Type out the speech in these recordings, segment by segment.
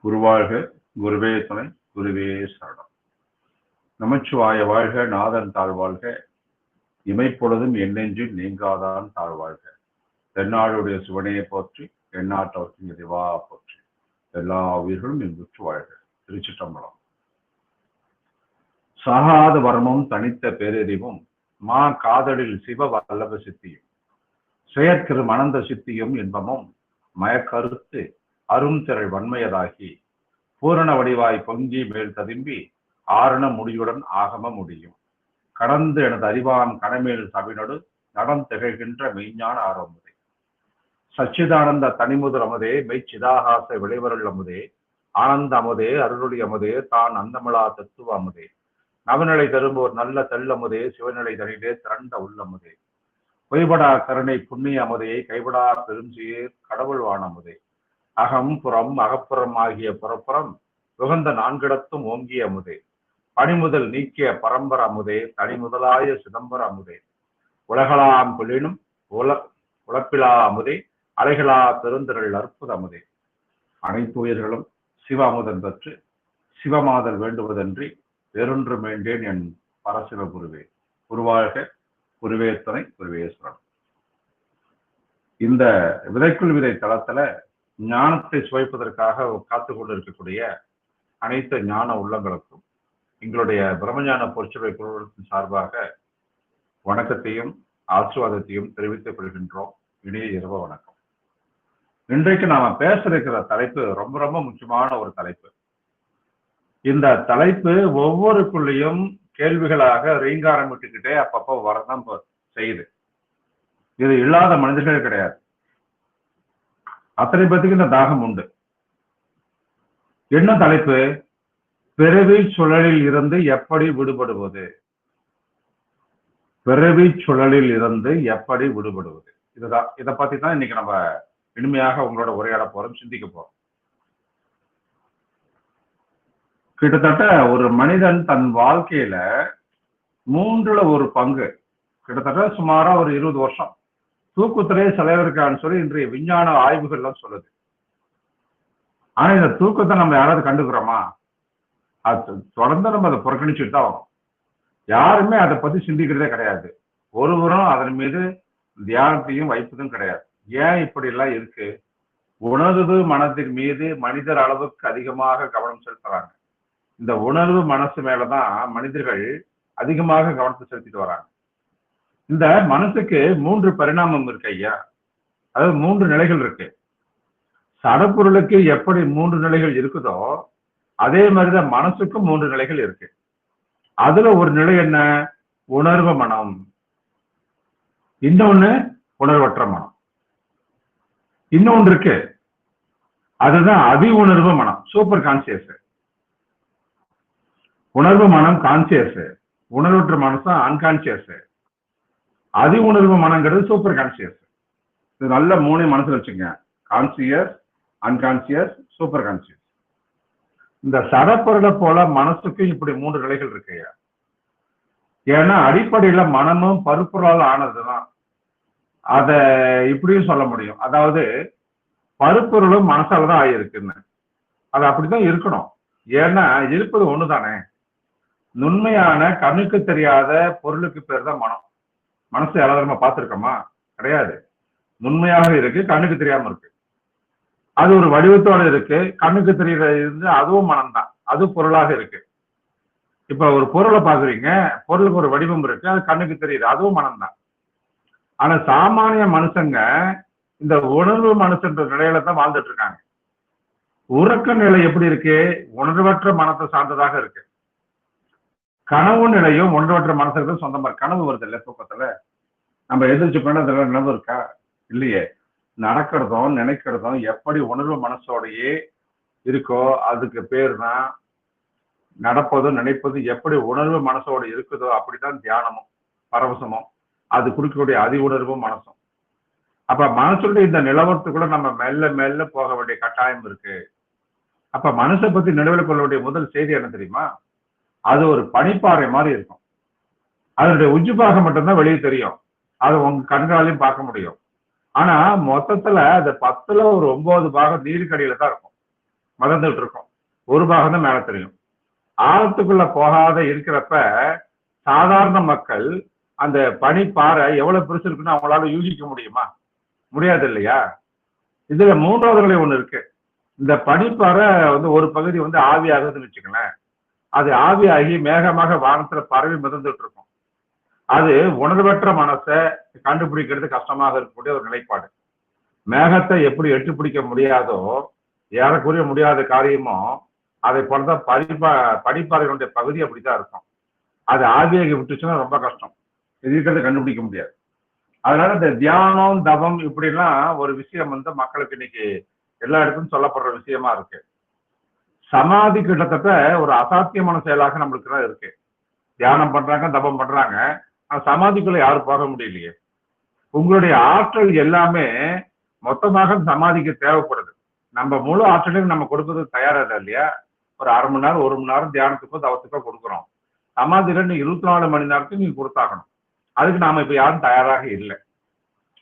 குருவாழ்க, குருவே துணை, குருவே சரணம். நமச்சிவாய வாழ்க, நாதன் தாழ்வாழ்க, இமைப்பொழுதும் எண்ணெஞ்சில் நீங்காதான் தாழ்வாழ்க. தென்னாடுடைய சிவனையை போற்றி, எந்நாட்டவர்க்கும் இறைவா போற்றி, எல்லா உயிர்களும் இன்புற்று வாழ்க. திருச்சிற்றம்பலம். சாகாத வரமும் தனித்த பேரறிவும் மா காதலில் சிவ வல்லப சித்தியும் செயற்கிரு மணந்த சித்தியும் இன்பமும் மயக்கருத்து அரும்திரள் வன்மையதாகி பூரண வடிவாய் பொங்கி மேல் ததும்பி ஆரண முடியுடன் ஆகம முடியும் கடந்து எனது அறிவான் கணமேல் சபினொடு நடம் திகழ்கின்ற மெய்ஞான ஆரம்புதே சச்சிதானந்த தனிமுதல் அமுதே மெய்ச்சிதாகாச விளைவருள் அமுதே ஆனந்த அமுதே அருளொளி அமுதே தான் அந்தமிழா தத்துவ அமுதே நவநிலை தரும்போர் நல்ல தெல்லமுதே சிவநிலை தனிலே திரண்ட உள்ளமுதே பொய்படா கருணை புண்ணிய அமுதையை கைவிடா பெரும் சீர் கடவுள் வானமுதே அகம் புறம் அகப்புறம் ஆகிய புறப்புறம் உகந்த நான்கிடத்தும் ஓங்கிய அமுதே பணிமுதல் நீக்கிய பரம்பர அமுதே தனி முதலாய சிதம்பர அமுதே உலகளாம் கொள்ளினும் உழப்பிலா அமுதே அலைகளா பெருந்திரள் அற்புத அமுதே அனைத்து உயிர்களும் சிவ அமுதன் பெற்று சிவமாதல் வேண்டுவதன்றி வேறொன்று வேண்டேன் என் பரசிவ குருவே. குருவாழ்க, குருவே துணை, குருவே சரணம். இந்த விதைக்குள் விதை தளத்துல ஞானத்தை சுவைப்பதற்காக காத்து கொண்டு இருக்கக்கூடிய அனைத்து ஞான உள்ளங்களுக்கும் எங்களுடைய பிரம்மஞான பொற்சபை குழுவின் சார்பாக வணக்கத்தையும் ஆசீர்வாதத்தையும் தெரிவித்துக் கொள்கின்றோம். இனிய இரவு வணக்கம். இன்றைக்கு நாம பேச இருக்கிற தலைப்பு ரொம்ப ரொம்ப முக்கியமான ஒரு தலைப்பு. இந்த தலைப்பு ஒவ்வொருக்குள்ளேயும் கேள்விகளாக ரீங்காரம் விட்டுக்கிட்டே அப்பப்போ வரதான் செய்யுது. இது இல்லாத மனிதர்கள் கிடையாது. அத்தனை பேத்துக்கு இந்த தாகம் உண்டு. என்ன தலைப்பு? பிறவி சுழலில் இருந்து எப்படி விடுபடுவது? பிறவி சுழலில் இருந்து எப்படி விடுபடுவது? இதுதான். இதை பத்தி தான் இன்னைக்கு நம்ம இனிமையாக உங்களோட உரையாட போறோம், சிந்திக்க போறோம். கிட்டத்தட்ட ஒரு மனிதன் தன் வாழ்க்கையில 1/3 கிட்டத்தட்ட சுமாரா ஒரு 20 வருஷம் தூக்கத்திலே செலவிருக்கான்னு சொல்லி இன்றைய விஞ்ஞான ஆய்வுகள்லாம் சொல்லுது. ஆனா இந்த தூக்கத்தை நம்ம யாராவது கண்டுக்கிறோமா? அது தொடர்ந்து நம்ம அதை புறக்கணிச்சுட்டு தான் வரும். யாருமே அதை பத்தி சிந்திக்கிறதே கிடையாது. ஒருவரும் அதன் மீது தியானத்தையும் வைப்பதும் கிடையாது. ஏன் இப்படி எல்லாம் இருக்கு? உணர்வு மனத்தின் மீது மனிதர் அளவுக்கு அதிகமாக கவனம் செலுத்துறாங்க. இந்த உணர்வு மனசு மேலதான் மனிதர்கள் அதிகமாக கவனத்தை செலுத்திட்டு வராங்க. இந்த மனசுக்கு 3 பரிணாமம் இருக்கு ஐயா. அதாவது 3 நிலைகள் இருக்கு. சடப்பொருளுக்கு எப்படி 3 நிலைகள் இருக்குதோ அதே மாதிரிதான் மனசுக்கும் 3 நிலைகள் இருக்கு. அதுல ஒரு நிலை என்ன? உணர்வு மனம். இன்னொன்னு உணர்வற்ற மனம். இன்னொன்று இருக்கு, அதுதான் அதி உணர்வு மனம், சூப்பர் கான்சியஸ். உணர்வு மனம் கான்சியஸ், உணர்வற்ற மனசு அன்கான்சியஸ். அதி உணர்வு மனங்கிறது சூப்பர் கான்சியஸ். இது நல்ல 3 மனசுல வச்சுங்க. Conscious, unconscious, super conscious. இந்த சடப்பொருளை போல மனசுக்கும் இப்படி 3 நிலைகள் இருக்கு. ஏன்னா அடிப்படையில மனமும் பருப்பொருளால் ஆனதுதான். அத இப்படியும் சொல்ல முடியும். அதாவது பருப்பொருளும் மனசாலதான் ஆகியிருக்குன்னு. அது அப்படித்தான் இருக்கணும். ஏன்னா இருப்பது ஒண்ணுதானே. நுண்மையான கண்ணுக்கு தெரியாத பொருளுக்கு பேர் தான் மனம். மனசு யாராவது நம்ம பார்த்திருக்கோமா? கிடையாது. உண்மையாக இருக்கு, கண்ணுக்கு தெரியாம இருக்கு. அது ஒரு வடிவத்தோட இருக்கு, கண்ணுக்கு தெரியற இருந்து அதுவும் மனம்தான், அது பொருளாக இருக்கு. இப்ப ஒரு பொருளை பாக்குறீங்க, பொருளுக்கு ஒரு வடிவம் இருக்கு, அது கண்ணுக்கு தெரியுது, அதுவும் மனம்தான். ஆனா சாமானிய மனுஷங்க இந்த உணர்வு மனுஷன்ற நிலையில தான் வாழ்ந்துட்டு இருக்காங்க. உறக்க நிலை எப்படி இருக்கு? உணர்வற்ற மனத்தை சார்ந்ததாக இருக்கு. கனவு நிலையும் ஒன்றவற்ற மனசுக்கு சொந்தமா இருக்கு. கனவு வருது இல்ல தூக்கத்துல, நம்ம எதிர்த்து பண்ண நினைவு இருக்கா? இல்லையே. நடக்கிறதும் நினைக்கிறதும் எப்படி உணர்வு மனசோடையே இருக்கோ அதுக்கு பேர் தான் நடப்பதும் நினைப்பதும் எப்படி உணர்வு மனசோட இருக்குதோ அப்படித்தான் தியானமும் பரவசமும் அது குறிக்கக்கூடிய அதி உணர்வும் மனசும். அப்ப மனசுடைய இந்த நிலவரத்துக்குள்ள நம்ம மெல்ல மெல்ல போக வேண்டிய கட்டாயம் இருக்கு. அப்ப மனசை பத்தி நினைவில் கொள்ள வேண்டிய முதல் செய்தி என்ன தெரியுமா? அது ஒரு பனிப்பாறை மாதிரி இருக்கும். அதனுடைய உச்சி பாகம் மட்டும்தான் வெளியே தெரியும், அது உங்க கண்களாலையும் பார்க்க முடியும். ஆனா மொத்தத்துல அது 10ல ஒரு 9 பாகம் நீருக்கடியில தான் இருக்கும், மறந்துட்டு இருக்கும். ஒரு பாகம் தான் மேல தெரியும். ஆழத்துக்குள்ள போகாத இருக்கிறப்ப சாதாரண மக்கள் அந்த பனிப்பாறை எவ்வளவு பெருசு இருக்குன்னு அவங்களால யூகிக்க முடியுமா? முடியாது இல்லையா? இதுல மூன்றாவது நிலை ஒண்ணு இருக்கு. இந்த பனிப்பாறை ஒரு பகுதி ஆவி ஆகுதுன்னு வச்சுக்கலேன். அது ஆவியாகி மேகமாக வானத்துல பரவி மிதந்துட்டு இருக்கும். அது உணர்வற்ற மனசை கண்டுபிடிக்கிறது கஷ்டமாக இருக்கக்கூடிய ஒரு நிலைப்பாடு. மேகத்தை எப்படி எட்டு பிடிக்க முடியாதோ, ஏறக்குறைய முடியாத காரியமோ, அதை போலதான் பனிப்பாறைகளுடைய பகுதி அப்படித்தான் இருக்கும். அது ஆவியாகி விட்டுச்சுன்னா ரொம்ப கஷ்டம், இருக்கிறத கண்டுபிடிக்க முடியாது. அதனால இந்த தியானம் தவம் இப்படிலாம் ஒரு விஷயம் மக்களுக்கு இன்னைக்கு எல்லா இடத்துக்கும் சொல்லப்படுற விஷயமா இருக்கு. சமாதி கிட்டத்தட்ட ஒரு அசாத்தியமான செயலாக நம்மளுக்கு தான் இருக்கு. தியானம் பண்றாங்க, தபம் பண்றாங்க, ஆனா சமாதிக்குள்ள யாரும் போக முடியலையே. உங்களுடைய ஆற்றல் எல்லாமே மொத்தமாக சமாதிக்கு தேவைப்படுது. நம்ம முழு ஆற்றலையும் நம்ம கொடுக்கறதுக்கு தயாரா இல்லை இல்லையா? ஒரு அரை மணி நேரம் 1 மணி நேரம் தியானத்துக்கோ தவத்துக்கோ கொடுக்குறோம். சமாதியில நீங்க 24 மணி நேரத்துக்கு நீங்க கொடுத்தாகணும். அதுக்கு நாம இப்ப யாரும் தயாராக இல்லை.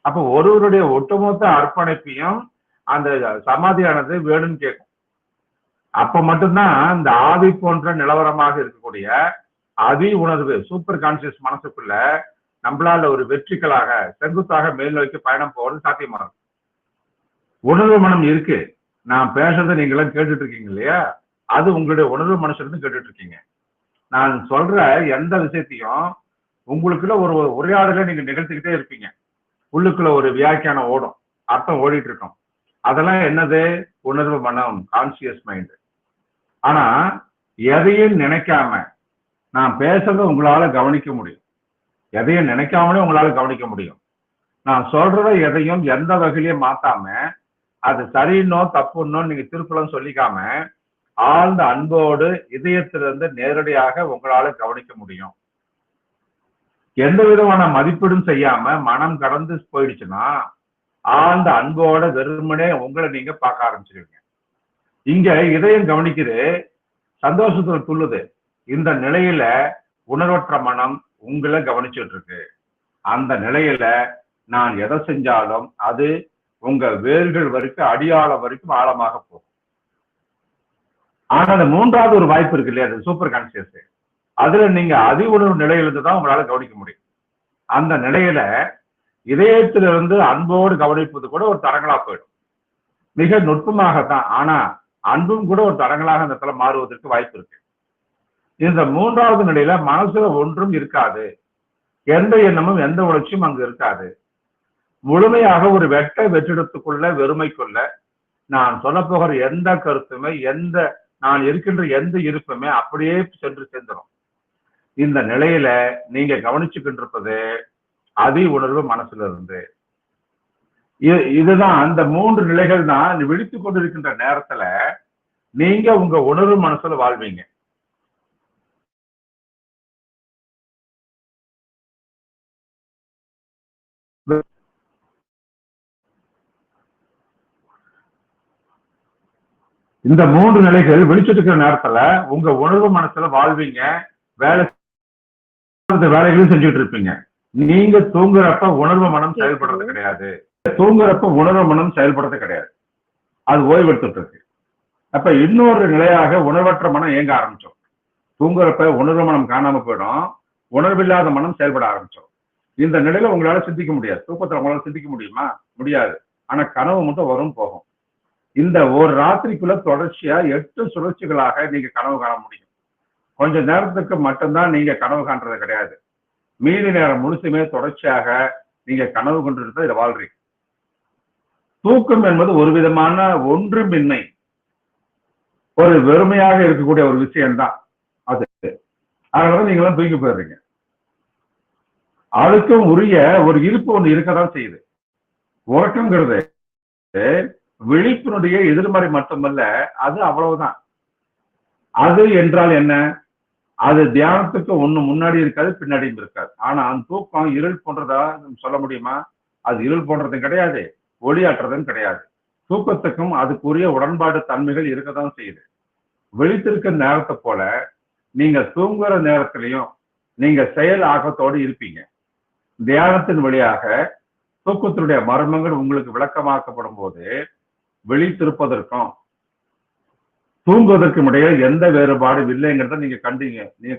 அப்ப ஒருவருடைய ஒட்டுமொத்த அர்ப்பணிப்பையும் அந்த சமாதியானது வேணும்னு கேட்கும். அப்ப மட்டும்தான் இந்த ஆவி போன்ற நிலவரமாக இருக்கக்கூடிய அதி உணர்வு சூப்பர் கான்சியஸ் மனசுக்குள்ள நம்மளால ஒரு வெற்றிகளாக செங்குத்தாக மேல் நோக்கி பயணம் போவது சாத்தியமாகும். உணர்வு மனம் இருக்கு. நான் பேசுறதை நீங்க எல்லாம் கேட்டுட்டு இருக்கீங்க இல்லையா? அது உங்களுடைய உணர்வு மனசுல கேட்டுட்டு இருக்கீங்க. நான் சொல்ற எந்த விஷயத்தையும் உங்களுக்குள்ள ஒரு உரையாடல நீங்க நிகழ்த்திக்கிட்டே இருப்பீங்க. உள்ளுக்குள்ள ஒரு வியாக்கியானம் ஓடும், அர்த்தம் ஓடிட்டு இருக்கும். அதெல்லாம் என்னது? உணர்வு மனம், கான்சியஸ் மைண்ட். ஆனா எதையும் நினைக்காம நான் பேசுறத உங்களால கவனிக்க முடியும். எதையும் நினைக்காமலே உங்களால கவனிக்க முடியும். நான் சொல்றத எதையும் எந்த வகையிலையும் மாத்தாம அது சரின்னோ தப்புன்னோ நீங்க திருப்பலம் சொல்லிக்காம ஆழ்ந்த அன்போடு இதயத்திலிருந்து நேரடியாக உங்களால கவனிக்க முடியும். எந்த விதமான மதிப்பீடும் செய்யாம மனம் கடந்து போயிடுச்சுன்னா ஆழ்ந்த அன்போட வெறுமனே உங்களை நீங்க பார்க்க ஆரம்பிச்சிருவீங்க. இங்க இதயம் கவனிக்குது, சந்தோஷத்துல துள்ளுது. இந்த நிலையில உணர்வற்ற மனம் உங்களை கவனிச்சுட்டு இருக்கு. அந்த நிலையில நான் எதை செஞ்சாலும் அது உங்க வேர்கள் வரைக்கும் அடியாளம் வரைக்கும் ஆழமாக போகும். ஆனா அந்த மூன்றாவது ஒரு வாய்ப்பு இருக்கு இல்லையா, அது சூப்பர் கான்சியஸ். அதுல நீங்க அதி உணர்வு நிலையிலிருந்து தான் உங்களால கவனிக்க முடியும். அந்த நிலையில இதயத்திலிருந்து அன்போடு கவனிப்பது கூட ஒரு தடங்களா போயிடும். மிக நுட்பமாகத்தான், ஆனா அன்பும் கூட ஒரு தடங்களாக அந்த இடத்துல மாறுவதற்கு வாய்ப்பு இருக்கு. இந்த மூன்றாவது நிலையில மனசுல ஒன்றும் இருக்காது, எந்த எண்ணமும் எந்த உணர்ச்சியும் அங்கு இருக்காது. முழுமையாக ஒரு வெற்றிடத்துக்குள்ள வெறுமைக்குள்ள நான் சொல்ல போகிற எந்த கருத்துமே எந்த நான் இருக்கின்ற எந்த இருப்புமே அப்படியே சென்று சேர்ந்துடும். இந்த நிலையில நீங்க கவனிச்சுக்கிட்டு அதி உணர்வு மனசுல இருந்து. இதுதான் அந்த 3 நிலைகள் தான் விழித்துக் கொண்டிருக்கின்ற நேரத்துல நீங்க உங்க உணர்வு மனசுல வாழ்வீங்க. இந்த 3 நிலைகள் விழிச்சிட்டு இருக்கிற நேரத்துல உங்க உணர்வு மனசுல வாழ்வீங்க, வேலைகளும் செஞ்சுட்டு இருப்பீங்க. நீங்க தூங்குறப்ப உணர்வு மனம் செயல்படுறது கிடையாது. தூங்குறப்ப உணர்வு மனம் செயல்படுறது கிடையாது, அது ஓய்வெடுத்துட்டு இருக்கு. அப்ப இன்னொரு நிலையாக உணர்வற்ற மனம் இயங்க ஆரம்பிச்சோம். தூங்குறப்ப உணர்வு மனம் காணாம போயிடும், உணர்வில்லாத மனம் செயல்பட ஆரம்பிச்சோம். இந்த நிலையில உங்களால சிந்திக்க முடியாது. தூக்கத்துல உங்களால சிந்திக்க முடியுமா? முடியாது. ஆனா கனவு மட்டும் வரும் போகும். இந்த ஒரு ராத்திரிக்குள்ள தொடர்ச்சியா 8 சுழற்சிகளாக நீங்க கனவு காண முடியும். கொஞ்ச நேரத்துக்கு மட்டும்தான் நீங்க கனவு காண்றது கிடையாது. மீதி நேரம் முழுசுமே தொடர்ச்சியாக நீங்க கனவு கொண்டிருந்த இதை வாழ்றீங்க. தூக்கம் என்பது ஒரு விதமான ஒன்றுமின்மை, ஒரு வெறுமையாக இருக்கக்கூடிய ஒரு விஷயம்தான் அது. அதனால நீங்க எல்லாம் தூக்கி போயிடுறீங்க. அதுக்கும் உரிய ஒரு இருப்பு ஒன்று இருக்கதான் செய்யுது. உறக்கங்கிறது விழிப்பினுடைய எதிர்மறை மட்டுமல்ல, அது அவ்வளவுதான். அது என்றால் என்ன? அது தியானத்துக்கு ஒண்ணு முன்னாடி இருக்காது, பின்னாடியும் இருக்காது. ஆனா அந்த தூக்கம் இருள் போன்றதா சொல்ல முடியுமா? அது இருள் போன்றதும் கிடையாது, ஒளியாற்றுறதும் கிடையாது. தூக்கத்துக்கும் அதுக்குரிய உடன்பாடு தன்மைகள் இருக்கதான் செய்யுது. விழித்திருக்கிற நேரத்தை போல நீங்க தூங்குற நேரத்திலையும் நீங்க செயல் ஆக்கத்தோடு இருப்பீங்க. தியானத்தின் வழியாக தூக்கத்தினுடைய மர்மங்கள் உங்களுக்கு விளக்கமாக்கப்படும் போது விழித்திருப்பதற்கும் தூங்குவதற்கும் இடையே எந்த வேறுபாடும் இல்லைங்கிறத நீங்க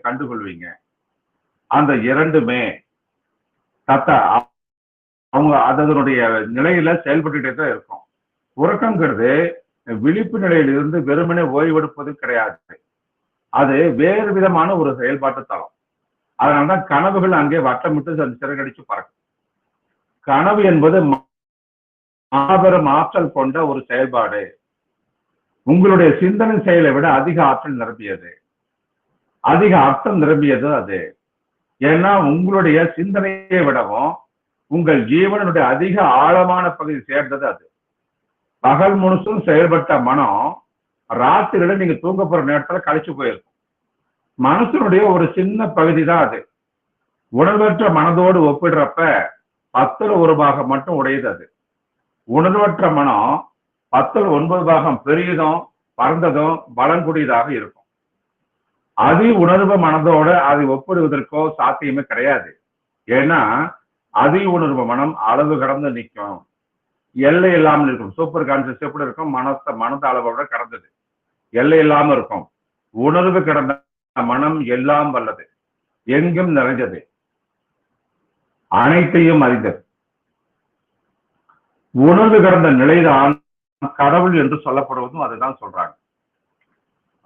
கண்டுகொள்வீங்க. அந்த இரண்டுமே அவங்க அதனுடைய நிலையில செயல்பட்டுட்டே தான் இருக்கும். உறக்கங்கிறது விழிப்பு நிலையிலிருந்து வெறுமனே ஓய்வெடுப்பது கிடையாது. அது வேறு விதமான ஒரு செயல்பாட்டு தளம். அதனாலதான் கனவுகள் அங்கே வட்டமிட்டு சிறகடிச்சு பறக்கும். கனவு என்பது மாபெரும் ஆற்றல் கொண்ட ஒரு செயல்பாடு. உங்களுடைய சிந்தனை செயலை விட அதிக ஆற்றல் நிரம்பியது, அதிக அர்த்தம் நிரம்பியது அது. ஏன்னா உங்களுடைய சிந்தனையை விடவும் உங்கள் ஜீவனுடைய அதிக ஆழமான பகுதி சேர்ந்தது அது. பகல் முழுசும் செயல்பட்ட மனம் ராத்திரியில நீங்க தூங்க போற நேரத்துல கழிச்சு போயிருக்கும். மனசனுடைய ஒரு சின்ன பகுதி தான் அது. உணர்வற்ற மனதோடு ஒப்பிடுறப்ப 10ல் 1 பாகம் மட்டும் உடையது அது. உணர்வற்ற மனம் 10ல் 9 பாகம் பெரியதும் பறந்ததும் பலங்குடியதாக இருக்கும். அதி உணர்வு மனதோட அதை ஒப்பிடுவதற்கோ சாத்தியமே கிடையாது. ஏன்னா அதி உணர்வு மனம் அளவு கடந்து நிற்கும், எல்லை இல்லாமல் இருக்கும். சூப்பர் கான்சியஸ் எப்படி இருக்கும்? மனத அளவோட கடந்தது, எல்லை இல்லாம இருக்கும். உணர்வு கடந்த மனம் எல்லாம் வல்லது, எங்கும் நிறைஞ்சது, அனைத்தையும் அறிந்தது. உணர்வு கடந்த நிலைதான் கடவுள் என்று சொல்லப்படுவதும் அதுதான் சொல்றாங்க.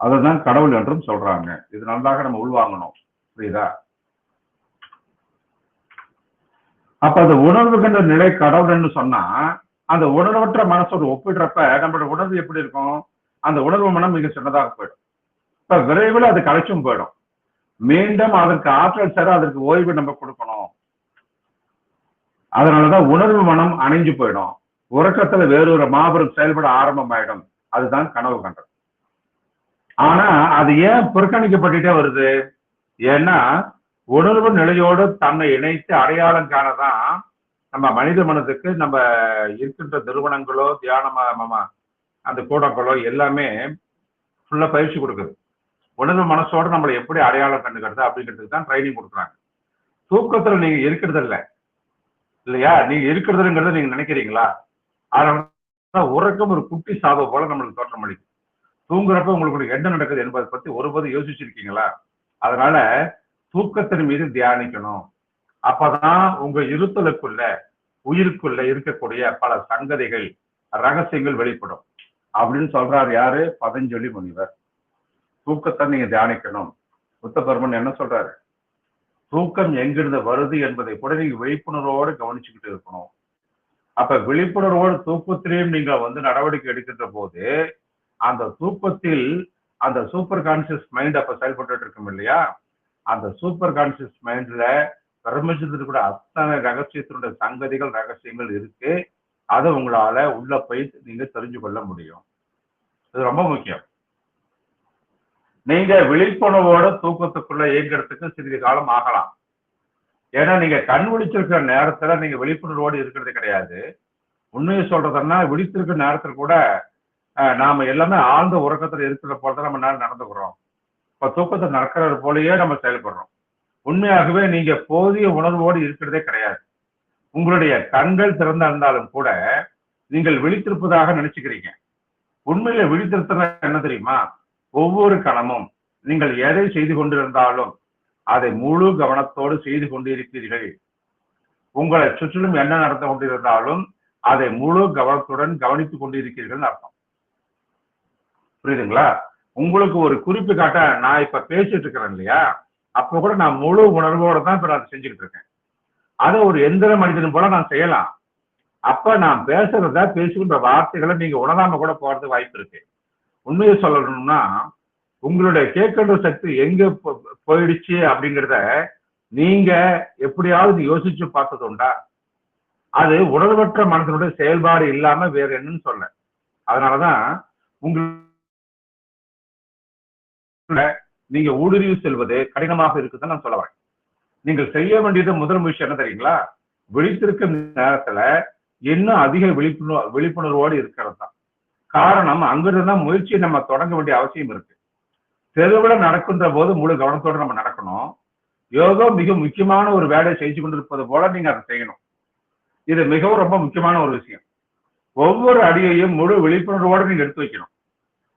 அதுதான் கடவுள் என்றும் சொல்றாங்க. இது நன்றாக நம்ம உள்வாங்கணும். புரியுதா? அப்ப அந்த உணர்வு கண்ட நிலை கடவுள்னு சொன்னா அந்த உணர்வற்ற மனசோடு ஒப்பிடுறப்ப நம்மளோட உணர்வு எப்படி இருக்கும்? அந்த உணர்வு மனம் மிக சின்னதாக போயிடும். இப்ப விரைவில் அது கலைச்சும் போயிடும். மீண்டும் அதற்கு ஆற்றல் சேர அதற்கு ஓய்வு நம்ம கொடுக்கணும். அதனாலதான் உணர்வு மனம் அணைஞ்சு போயிடும். உறக்கத்துல வேறொரு மாபெரும் செயல்பட ஆரம்பமாயிடும். அதுதான் கனவு கண்டது. ஆனா அது ஏன் புறக்கணிக்கப்பட்டுட்டே வருது? ஏன்னா உணர்வு நிலையோடு தன்னை இணைத்து அடையாளம் காணதான் நம்ம மனித மனதுக்கு நம்ம இருக்கின்ற நிறுவனங்களோ தியானமா அந்த கூடங்களோ எல்லாமே ஃபுல்லா பயிற்சி கொடுக்குது. உணர்வு மனசோடு நம்மளை எப்படி அடையாளம் கண்டுக்கிறது அப்படிங்கிறதுக்கு தான் ட்ரைனிங் கொடுக்குறாங்க. தூக்கத்துல நீங்க இருக்கிறது இல்லை இல்லையா? நீங்க இருக்கிறதுங்கிறத நீங்க நினைக்கிறீங்களா? அதனால உறக்கம் ஒரு குட்டி சாவை போல நம்மளுக்கு தோற்றம் அளிக்கும். தூங்குறப்ப உங்களுக்கு என்ன நடக்குது என்பதை பத்தி ஒருபோது யோசிச்சிருக்கீங்களா? அதனால தூக்கத்தின் மீது தியானிக்கணும். அப்பதான் உங்க இருத்தலுக்குள்ள உயிருக்குள்ள இருக்கக்கூடிய பல சங்கதிகள் ரகசியங்கள் வெளிப்படும் அப்படின்னு சொல்றாரு யாரு? பதஞ்சலி முனிவர். தூக்கத்தை நீங்க தியானிக்கணும். புத்தபர்மன் என்ன சொல்றாரு? தூக்கம் எங்கிருந்து வருது என்பதை கூட நீங்க விழிப்புணர்வோடு கவனிச்சுக்கிட்டு இருக்கணும். அப்ப விழிப்புணர்வோடு தூக்கத்திலையும் நீங்க நடவடிக்கை எடுக்கின்ற போது அந்த தூக்கத்தில் அந்த சூப்பர் கான்சியஸ் மைண்ட் அப்ப செயல்பட்டு இருக்கும் இல்லையா? அந்த சூப்பர் கான்சியஸ் மைண்ட்ல பிரபஞ்சத்திற்கு கூட அத்தனை ரகசியத்தினுடைய சங்கதிகள் ரகசியங்கள் இருக்கு. அதை உங்களால உள்ள போய் நீங்க தெரிஞ்சு கொள்ள முடியும். இது ரொம்ப முக்கியம். நீங்க விழிப்புணர்வோட தூக்கத்துக்குள்ள இயங்கிறதுக்கு சிறிது காலம் ஆகலாம். ஏன்னா நீங்க கண் விழிச்சிருக்கிற நேரத்துல நீங்க விழிப்புணர்வோடு இருக்கிறது கிடையாது. உண்மையை சொல்றதுன்னா விழித்திருக்கிற நேரத்துல கூட நாம எல்லாமே ஆழ்ந்த உறக்கத்துல இருக்கிற போலதான் நம்ம நடந்துக்கிறோம். இப்ப தூக்கத்தை நடக்கிறது போலயே நம்ம செயல்படுறோம். உண்மையாகவே நீங்க போதிய உணர்வோடு இருக்கிறதே கிடையாது. உங்களுடைய கண்கள் திறந்திருந்தாலும் கூட நீங்கள் விழித்திருப்பதாக நினைச்சுக்கிறீங்க. உண்மையில விழித்திருத்தம் என்ன தெரியுமா? ஒவ்வொரு கணமும் நீங்கள் எதை செய்து கொண்டிருந்தாலும் அதை முழு கவனத்தோடு செய்து கொண்டிருக்கிறீர்கள். உங்களை சுற்றிலும் என்ன நடந்து கொண்டிருந்தாலும் அதை முழு கவனத்துடன் கவனித்துக் கொண்டிருக்கிறீர்கள் அர்த்தம். புரியுதுங்களா? உங்களுக்கு ஒரு குறிப்பு காட்ட, நான் இப்ப பேசிட்டு இருக்கிறேன் இல்லையா, அப்ப கூட நான் முழு உணர்வோட தான் இப்ப நான் செஞ்சுக்கிட்டு இருக்கேன். அதை ஒரு எந்திர மனிதன் போல நான் செய்யலாம். அப்ப நான் பேசுறத, பேசுகின்ற வார்த்தைகளை நீங்க உணராம கூட போறது வாய்ப்பு இருக்கு. உண்மையை சொல்லணும்னா, உங்களுடைய கேட்கின்ற சக்தி எங்க போயிடுச்சு அப்படிங்கிறத நீங்க எப்படியாவது யோசிச்சு பார்த்தது உண்டா? அது உணர்வற்ற மனதனுடைய செயல்பாடு இல்லாம வேற என்னன்னு சொல்ல. அதனாலதான் நீங்க ஊடுருவி செல்வது கடினமாக இருக்குதுன்னு நான் சொல்ல வரேன். நீங்கள் செய்ய வேண்டியது முதல் விஷயம் என்ன தெரியுங்களா? விழித்திருக்கும் நேரத்துல இன்னும் அதிக விழிப்புணர்வோடு இருக்கிறது தான். காரணம், அங்கிருந்துதான் முயற்சியை நம்ம தொடங்க வேண்டிய அவசியம் இருக்கு. தெருவில் நடக்கின்ற போது முழு கவனத்தோடு நம்ம நடக்கணும். யோகா மிக முக்கியமான ஒரு வேலையை செஞ்சு கொண்டிருப்பது போல நீங்க அதை செய்யணும். இது மிகவும் ரொம்ப முக்கியமான ஒரு விஷயம். ஒவ்வொரு அடியையும் முழு விழிப்புணர்வோடு நீங்க எடுத்து வைக்கணும்.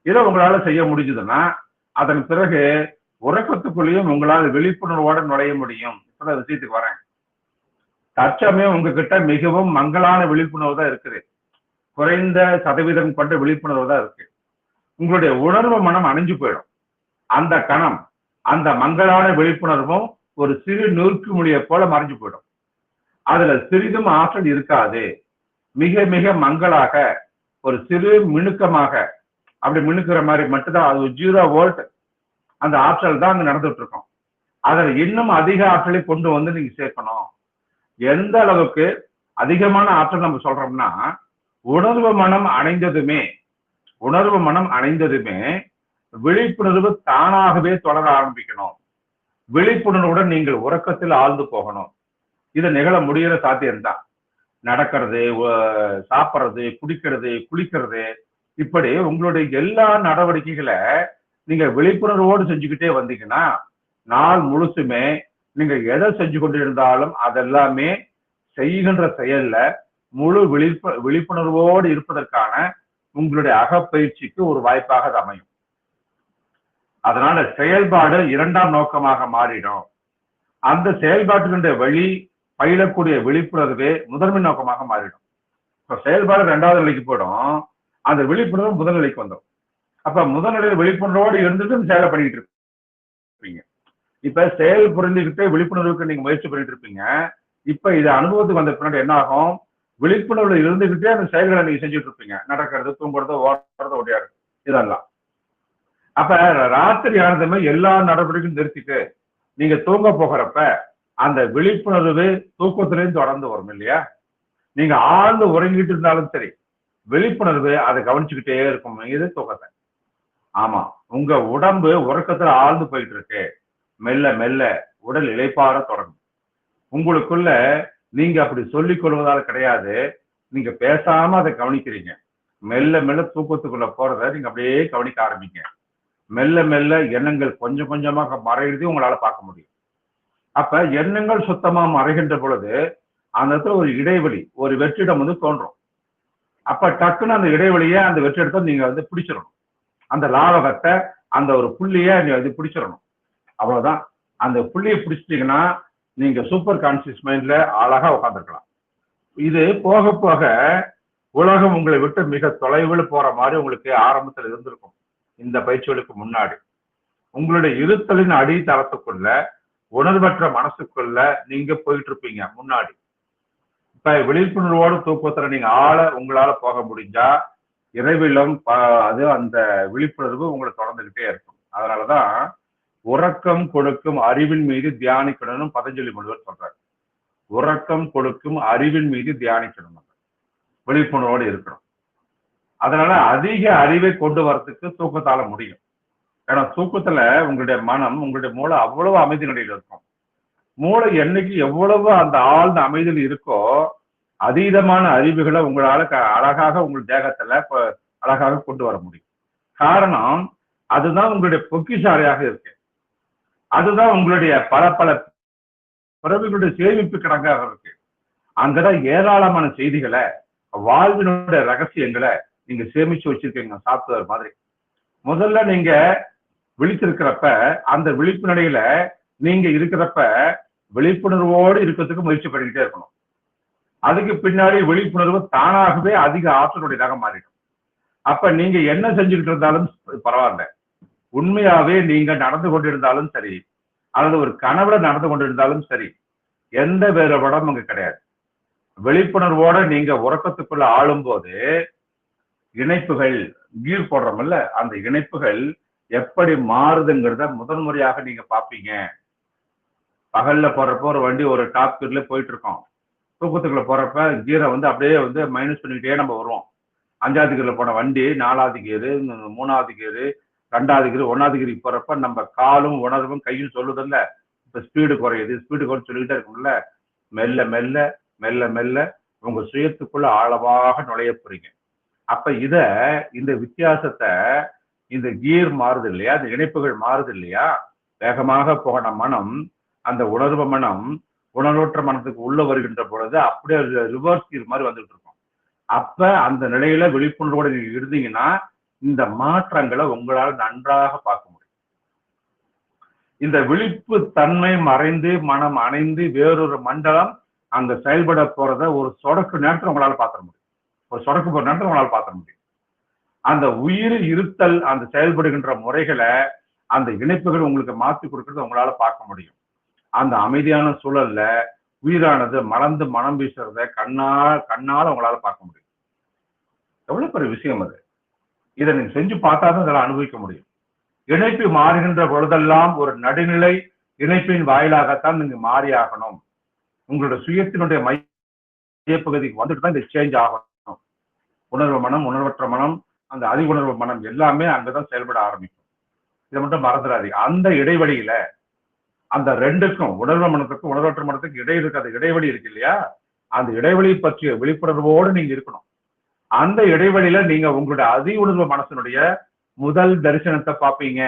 இதை உங்களால செய்ய முடிஞ்சதுன்னா அதன் பிறகு உறக்கத்துக்குள்ளேயும் உங்களால் விழிப்புணர்வோடு நுழைய முடியும். இப்பதான் விஷயத்துக்கு வரேன். தற்சமயம் உங்ககிட்ட மிகவும் மங்களான விழிப்புணர்வு தான் இருக்குது. குறைந்த சதவீதம் கொண்ட விழிப்புணர்வு தான் இருக்கு. உங்களுடைய உணர்வு மனம் அணிஞ்சு போயிடும். அந்த கணம், அந்த மங்களான விழிப்புணர்வும் ஒரு சிறு நூற்கு மொழியை போல மறைஞ்சு போயிடும். அதுல சிறிதும் ஆற்றல் இருக்காது. மிக மிக மங்களாக ஒரு சிறு மினுக்கமாக, அப்படி மினுக்கிற மாதிரி மட்டும்தான், அது 0 வோல்ட் அந்த ஆற்றல் தான் அங்க நடந்துட்டு இருக்கும். அதில் இன்னும் அதிக ஆற்றலை கொண்டு வந்து நீங்க சேர்க்கணும். எந்த அளவுக்கு அதிகமான ஆற்றல் நம்ம சொல்றோம்னா, உணர்வு மனம் அணைந்ததுமே விழிப்புணர்வு தானாகவே தொடர ஆரம்பிக்கணும். விழிப்புணர்வுடன் நீங்கள் உறக்கத்தில் ஆழ்ந்து போகணும். இது நிகழ முடிகிற சாத்தியம்தான். நடக்கிறது, சாப்பிட்றது, குடிக்கிறது, குளிக்கிறது, இப்படி உங்களுடைய எல்லா நடவடிக்கைகளை நீங்க விழிப்புணர்வோடு செஞ்சுக்கிட்டே வந்தீங்கன்னா, நாள் முழுசுமே நீங்க எதை செஞ்சு கொண்டிருந்தாலும் அதெல்லாமே செய்கின்ற செயல்ல முழு விழிப்புணர்வோடு இருப்பதற்கான உங்களுடைய அகப்பயிற்சிக்கு ஒரு வாய்ப்பாக அது அமையும். அதனால செயல்பாடு 2ஆம் நோக்கமாக மாறிடும். அந்த செயல்பாட்டினுடைய வழி பயிலக்கூடிய விழிப்புணர்வே முதன்மை நோக்கமாக மாறிடும். இப்ப செயல்பாடு 2வது நிலைக்கு போயிடும், அந்த விழிப்புணர்வு முதல் நிலைக்கு வந்துடும். அப்ப முதல் நிலையில் விழிப்புணர்வோடு இருந்துட்டு செயலை பண்ணிட்டு இருப்பீங்க. இப்ப செயல் புரிஞ்சுக்கிட்டு விழிப்புணர்வுக்கு நீங்க முயற்சி பண்ணிட்டு இருப்பீங்க. இப்ப இது அனுபவத்துக்கு வந்த பின்னாடி என்ன ஆகும்? விழிப்புணர்வுல இருந்துகிட்டே அந்த செயல்களை நீங்க செஞ்சுட்டு இருப்பீங்க. நடக்கிறது, தூங்குறது, ஓடுறது, ஓடியாடுறது, இதெல்லாம். அப்ப ராத்திரி ஆனதுமே எல்லா நடவடிக்கையும் நிறுத்திட்டு நீங்க தூங்க போகிறப்ப அந்த விழிப்புணர்வு தூக்கத்திலையும் தொடர்ந்து வரும் இல்லையா? நீங்க ஆழ்ந்து உறங்கிட்டு இருந்தாலும் சரி, விழிப்புணர்வு அதை கவனிச்சுக்கிட்டே இருக்கும். இது தூக்கத்தை. ஆமா, உங்க உடம்பு உறக்கத்துல ஆழ்ந்து போயிட்டு இருக்கு. மெல்ல மெல்ல உடல் இளைப்பாற தொடங்கும். உங்களுக்குள்ள நீங்க அப்படி சொல்லிக் கொள்வதால் கிடையாது, நீங்க பேசாம அதை கவனிக்கிறீங்க. மெல்ல மெல்ல தூக்கத்துக்குள்ள போறத நீங்க அப்படியே கவனிக்க ஆரம்பிங்க. மெல்ல மெல்ல எண்ணங்கள் கொஞ்சம் கொஞ்சமாக மறைகிறது உங்களால பார்க்க முடியும். அப்ப எண்ணங்கள் சுத்தமா மறைகின்ற பொழுது அந்த இடத்துல ஒரு இடைவெளி, ஒரு வெற்றிடம் தோன்றும். அப்ப டக்குன்னு அந்த இடைவெளியை, அந்த வெற்றிடத்தை நீங்க பிடிச்சிடணும். அந்த லாவகத்தை, அந்த ஒரு புள்ளியை நீங்க பிடிச்சிடணும். அவ்வளவுதான். அந்த புள்ளியை பிடிச்சிட்டீங்கன்னா நீங்க சூப்பர் கான்சியஸ் மைண்ட்ல அழகா உட்காந்துருக்கலாம். இது போக போக உலகம் உங்களை விட்டு மிக தொலைவில் போற மாதிரி உங்களுக்கு ஆரம்பத்தில் இருந்திருக்கும். இந்த பயிற்சிகளுக்கு முன்னாடி உங்களுடைய இருத்தலின் அடித்தளத்துக்குள்ள, உணர்வற்ற மனசுக்குள்ள நீங்க போயிட்டு இருப்பீங்க முன்னாடி. இப்ப விழிப்புணர்வோடு தூக்கத்துல நீங்க உங்களால போக முடிஞ்சா இரவிலும் அது அந்த விழிப்புணர்வு உங்களை தொடர்ந்துகிட்டே இருக்கும். அதனாலதான் உறக்கம் கொடுக்கும் அறிவின் மீது தியானிக்கணும்னு பதஞ்சலி முனிவர் சொல்றாரு. உறக்கம் கொடுக்கும் அறிவின் மீது தியானிக்கணும், விழிப்புணர்வோடு இருக்கணும். அதனால அதிக அறிவை கொண்டு வரதுக்கு தூக்கத்தால முடியும். ஏன்னா தூக்கத்துல உங்களுடைய மனம், உங்களுடைய மூளை அவ்வளவு அமைதி நிலையில் இருக்கும். மூளை என்னைக்கு எவ்வளவு அந்த ஆழ்ந்த அமைதியில் இருக்கோ, அதீதமான அறிவுகளை உங்களால அழகாக உங்கள் தேகத்துல அழகாக கொண்டு வர முடியும். காரணம், அதுதான் உங்களுடைய பொக்கிஷாலையாக இருக்கு. அதுதான் உங்களுடைய பல பல பிறவிகளுடைய சேமிப்பு கிடங்காக இருக்கு. அங்கதான் ஏராளமான செய்திகளை, வாழ்வினுடைய ரகசியங்களை நீங்க சேமிச்சு வச்சிருக்கீங்க சாப்ட்வேர் மாதிரி. முதல்ல நீங்க விழித்திருக்கிறப்ப, அந்த விழிப்பு நிலையில நீங்க இருக்கிறப்ப விழிப்புணர்வோடு இருக்கிறதுக்கு முயற்சி பண்ணிக்கிட்டே இருக்கணும். அதுக்கு பின்னாடி விழிப்புணர்வு தானாகவே அதிக ஆற்றலுடையதாக மாறிடும். அப்ப நீங்க என்ன செஞ்சுக்கிட்டு இருந்தாலும் பரவாயில்ல, உண்மையாவே நீங்க நடந்து கொண்டிருந்தாலும் சரி, அல்லது ஒரு கனவுல நடந்து கொண்டிருந்தாலும் சரி, எந்த வேறுபாடும் அங்க கிடையாது. விழிப்புணர்வோட நீங்க உறக்கத்துக்குள்ள ஆளும் போது இணைப்புகள் கீர் போடுறோம்ல, அந்த இணைப்புகள் எப்படி மாறுதுங்கிறத முதன்முறையாக நீங்க பாப்பீங்க. பகல்ல போறப்போ ஒரு வண்டி ஒரு டாப் ஸ்பீட்ல போயிட்டு இருக்கோம். தூக்கத்துக்குள்ள போறப்ப கீரை அப்படியே மைனஸ் பண்ணிக்கிட்டே நம்ம வருவோம். 5வது கீர்ல போன வண்டி 4வது கீரு, 3வது கீரு, 2வது கீரு, 1வது கீருக்கு போறப்ப நம்ம காலும் உணர்வும் கையும் சொல்லுதில்ல, இப்ப ஸ்பீடு குறையுது, ஸ்பீடு குறைச்சு சொல்லிக்கிட்டே இருக்கும்ல. மெல்ல மெல்ல மெல்ல மெல்ல உங்க சுயத்துக்குள்ள ஆழமாக நுழைய போறீங்க. அப்ப இந்த வித்தியாசத்தை, இந்த கீர் மாறுது இல்லையா, இந்த இணைப்புகள் மாறுது இல்லையா, வேகமாக போன மனம், அந்த உணர்வு மனம் உணர்வற்ற மனத்துக்கு உள்ள வருகின்ற பொழுது அப்படியே ரிவர்ஸ் கீர் மாதிரி வந்துட்டு இருக்கும். அப்ப அந்த நிலையில விழிப்புணர்வோடு நீங்க இருந்தீங்கன்னா இந்த மாற்றங்களை உங்களால் நன்றாக பார்க்க முடியும். இந்த விழிப்பு தன்மை மறைந்து மனம் அணைந்து வேறொரு மண்டலம் அங்க செயல்பட போறத ஒரு சொடக்கு நேரத்தில் உங்களால் பார்க்க முடியும். ஒரு சொடக்கு போற நேரத்தில் உங்களால் பார்க்க முடியும். அந்த உயிர் இருத்தல், அந்த செயல்படுகின்ற முறைகளை, அந்த இணைப்புகள் உங்களுக்கு மாற்றி கொடுக்கறத உங்களால பார்க்க முடியும். அந்த அமைதியான சூழல்ல உயிரானது மலர்ந்து மனம் வீசுறத கண்ணால உங்களால பார்க்க முடியும். எவ்வளவு பெரிய விஷயம் அது. இதை நீங்க செஞ்சு பார்த்தாதான் இதெல்லாம் அனுபவிக்க முடியும். இணைப்பு மாறுகின்ற பொழுதெல்லாம் ஒரு நடுநிலை இணைப்பின் வாயிலாகத்தான் நீங்க மாறி ஆகணும். உங்களோட சுயத்தினுடைய மையப்பகுதிக்கு வந்துட்டு தான் இந்த சேஞ்ச் ஆகணும். உணர்வு மனம், உணர்வற்ற மனம், அந்த அதிகுணர்வு மனம் எல்லாமே அங்கதான் செயல்பட ஆரம்பிக்கும். இதை மட்டும் மறந்துடாதீங்க. அந்த இடைவெளியில அந்த ரெண்டுக்கும், உணர்வு மனத்துக்கும் உணர்வற்ற மனத்துக்கும் இடையே இருக்க அந்த இடைவெளி இருக்கு இல்லையா, அந்த இடைவெளி பற்றிய விழிப்புணர்வோடு நீங்க இருக்கணும். அந்த இடைவெளியில நீங்க உங்களுடைய அதி உணர்வு மனசனுடைய முதல் தரிசனத்தை பார்ப்பீங்க.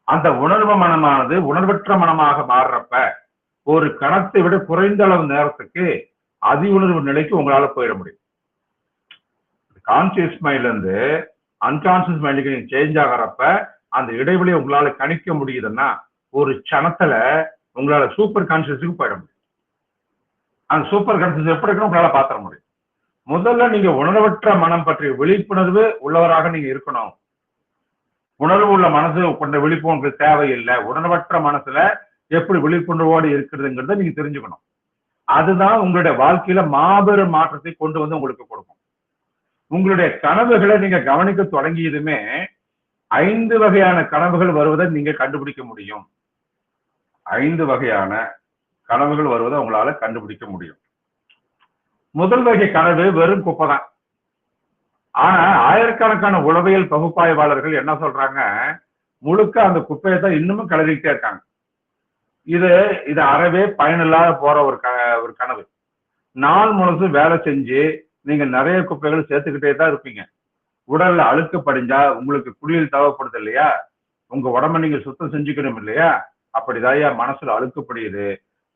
அந்த உணர்வு மனமானது உணர்வற்ற மனமாக மாறுறப்ப ஒரு கணத்தை விட குறைந்த அளவு நேரத்துக்கு அதி உணர்வு நிலைக்கு உங்களால போயிட முடியும். கான்சியஸ் மைண்ட்ல இருந்து அன்கான்சியஸ் மைண்டுக்கு நீங்க சேஞ்ச் ஆகிறப்ப அந்த இடைவெளியை உங்களால கணிக்க முடியுதுன்னா ஒரு கணத்துல உங்களால சூப்பர் கான்சியஸுக்கு போயிட முடியும். அந்த சூப்பர் கான்சியஸ் எப்படி இருக்குன்னு உங்களால பாத்திர முடியும். முதல்ல நீங்க உணர்வற்ற மனம் பற்றிய விழிப்புணர்வு உள்ளவராக நீங்க இருக்கணும். உணர்வு உள்ள மனசு கொண்ட விழிப்பு உங்களுக்கு தேவையில்லை. உணர்வற்ற மனசுல எப்படி விழிப்புணர்வோடு இருக்கிறதுங்கிறத நீங்க தெரிஞ்சுக்கணும். அதுதான் உங்களுடைய வாழ்க்கையில மாபெரும் மாற்றத்தை கொண்டு வந்து உங்களுக்கு கொடுக்கும். உங்களுடைய கனவுகளை நீங்க கவனிக்க தொடங்கியதுமே 5 வகையான கனவுகள் வருவதை நீங்க கண்டுபிடிக்க முடியும். 5 வகையான கனவுகள் வருவதை உங்களால கண்டுபிடிக்க முடியும். முதல் வகை கனவு வெறும் குப்பை தான். ஆனா ஆயிரக்கணக்கான உளவியல் பகுப்பாய்வாளர்கள் என்ன சொல்றாங்க, முழுக்க அந்த குப்பையை தான் இன்னமும் கிளறிக்கிட்டே இருக்காங்க. இது அறவே பயனில்லாத போற ஒரு கனவு. நாள் முழுசும் வேலை செஞ்சு நீங்க நிறைய குப்பைகள் சேர்த்துக்கிட்டே தான் இருப்பீங்க. உடல்ல அழுக்கு படிஞ்சா உங்களுக்கு குளியல் தேவைப்படுது இல்லையா, உங்க உடம்ப நீங்க சுத்தம் செஞ்சுக்கணும் இல்லையா, அப்படிதான் மனசுல அழுக்கு படியுது.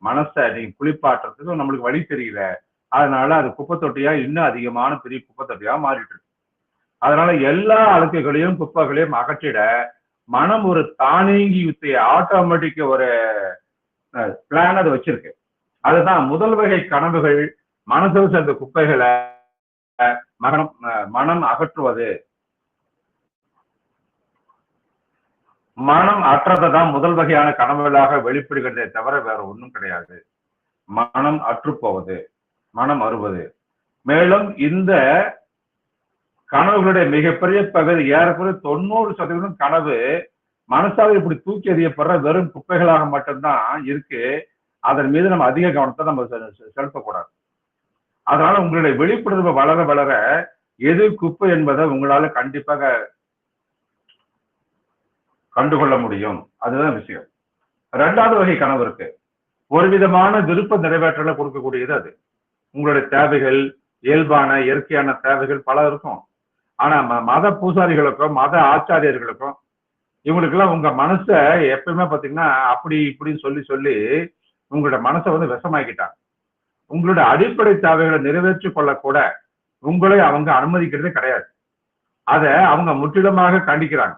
மனசை நீங்க குளிப்பாட்டுறதுக்கு நம்மளுக்கு வழி தெரியல. அதனால அது குப்பை தொட்டியா இன்னும் அதிகமான பெரிய குப்பை தொட்டியா மாறிட்டு இருக்கு. அதனால எல்லா அழுக்குகளையும் குப்பைகளையும் அகற்றிட மனம் ஒரு தானியங்கி யுத்திய ஆட்டோமேட்டிக் ஒரு பிளான் அது வச்சிருக்கு. அதுதான் முதல் வகை கனவுகள். மனசில் சேர்ந்த குப்பைகளை மனம் அகற்றுவது. மனம் அற்றதான் முதல் வகையான கனவுகளாக வெளிப்படுகிறதே தவிர வேற ஒன்றும் கிடையாது. மனம் அற்றுப்போவது, மனம் அறுவது. மேலும் இந்த கனவுகளுடைய மிகப்பெரிய பகுதி, ஏறக்குறைய 90% கனவு மனசாக இப்படி தூக்கி எறியப்படுற வெறும் குப்பைகளாக மட்டும்தான் இருக்கு. அதன் மீது நம்ம அதிக கவனத்தை நம்ம செலுத்தக்கூடாது. அதனால உங்களுடைய விழிப்புணர்வு வளர வளர எது குப்பை என்பதை உங்களால கண்டிப்பாக கண்டுகொள்ள முடியும். அதுதான் விஷயம். 2வது வகை கனவு இருக்கு. ஒரு விதமான விருப்ப நிறைவேற்றலை கொடுக்கக்கூடியது அது. உங்களுடைய தேவைகள், இயல்பான இயற்கையான தேவைகள் பல இருக்கும். ஆனா மத பூசாரிகளுக்கும் மத ஆச்சாரியர்களுக்கும் இவங்களுக்கெல்லாம் உங்க மனசை எப்பயுமே பாத்தீங்கன்னா அப்படி இப்படின்னு சொல்லி சொல்லி உங்களோட மனசை விஷமாக்கிட்டாங்க. உங்களுடைய அடிப்படை தேவைகளை நிறைவேற்றி கொள்ளக்கூட உங்களை அவங்க அனுமதிக்கிறதே கிடையாது. அதை அவங்க முற்றிலுமாக கண்டிக்கிறாங்க.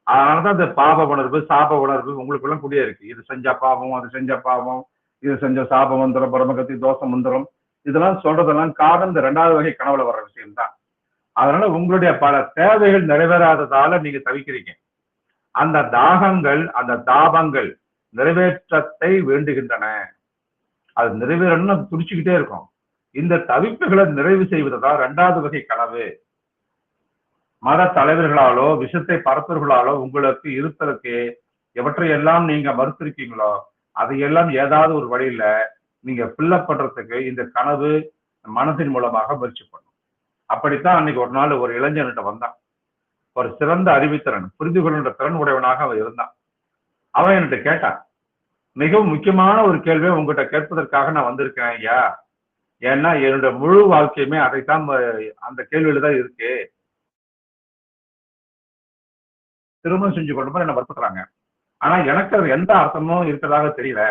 அதனாலதான் இந்த பாவ உணர்வு, சாப உணர்வு உங்களுக்குள்ள கூடிய இருக்கு. இது செஞ்ச பாவம், அது செஞ்ச பாவம், இது செஞ்ச சாப மந்திரம், பிரம்மகத்தி, தோச மந்திரம், இதெல்லாம் சொல்றதெல்லாம் காரணம் இந்த 2வது வகை கனவுல வர்ற விஷயம் தான். அதனால உங்களுடைய பல தேவைகள் நிறைவேறாததால நீங்க தவிக்கிறீங்க. அந்த தாகங்கள், அந்த தாபங்கள் நிறைவேற்றத்தை வேண்டுகின்றன. அது நிறைவேறணும்னு அது துடிச்சுக்கிட்டே இருக்கும். இந்த தவிப்புகளை நிறைவு செய்வதுதான் 2வது வகை கனவு. மத தலைவர்களாலோ விஷத்தை பரப்புர்களாலோ உங்களுக்கு இருப்பதற்கு எவற்றையெல்லாம் நீங்க மறுத்திருக்கீங்களோ அதையெல்லாம் ஏதாவது ஒரு வழியில நீங்க ஃபில்லப் பண்றதுக்கு இந்த கனவு மனதின் மூலமாக முயற்சி பண்ணும். அப்படித்தான் அன்னைக்கு ஒரு நாள் ஒரு இளைஞன்கிட்ட வந்தான். ஒரு சிறந்த அறிவுத்திறன், புரிந்து கொள்கின்ற திறன் உடையவனாக அவன் இருந்தான். அவன் என்கிட்ட கேட்டான், மிகவும் முக்கியமான ஒரு கேள்வியை உங்ககிட்ட கேட்பதற்காக நான் வந்திருக்கேன் ஐயா. ஏன்னா என்னுடைய முழு வாழ்க்கையுமே அதைத்தான் அந்த கேள்வியில தான் இருக்கு. திருமணம் செஞ்சு கொண்டு போய் என்ன வற்புறுத்துறாங்க. ஆனா எனக்கு அது எந்த அர்த்தமும் இருக்கிறதாக தெரியல.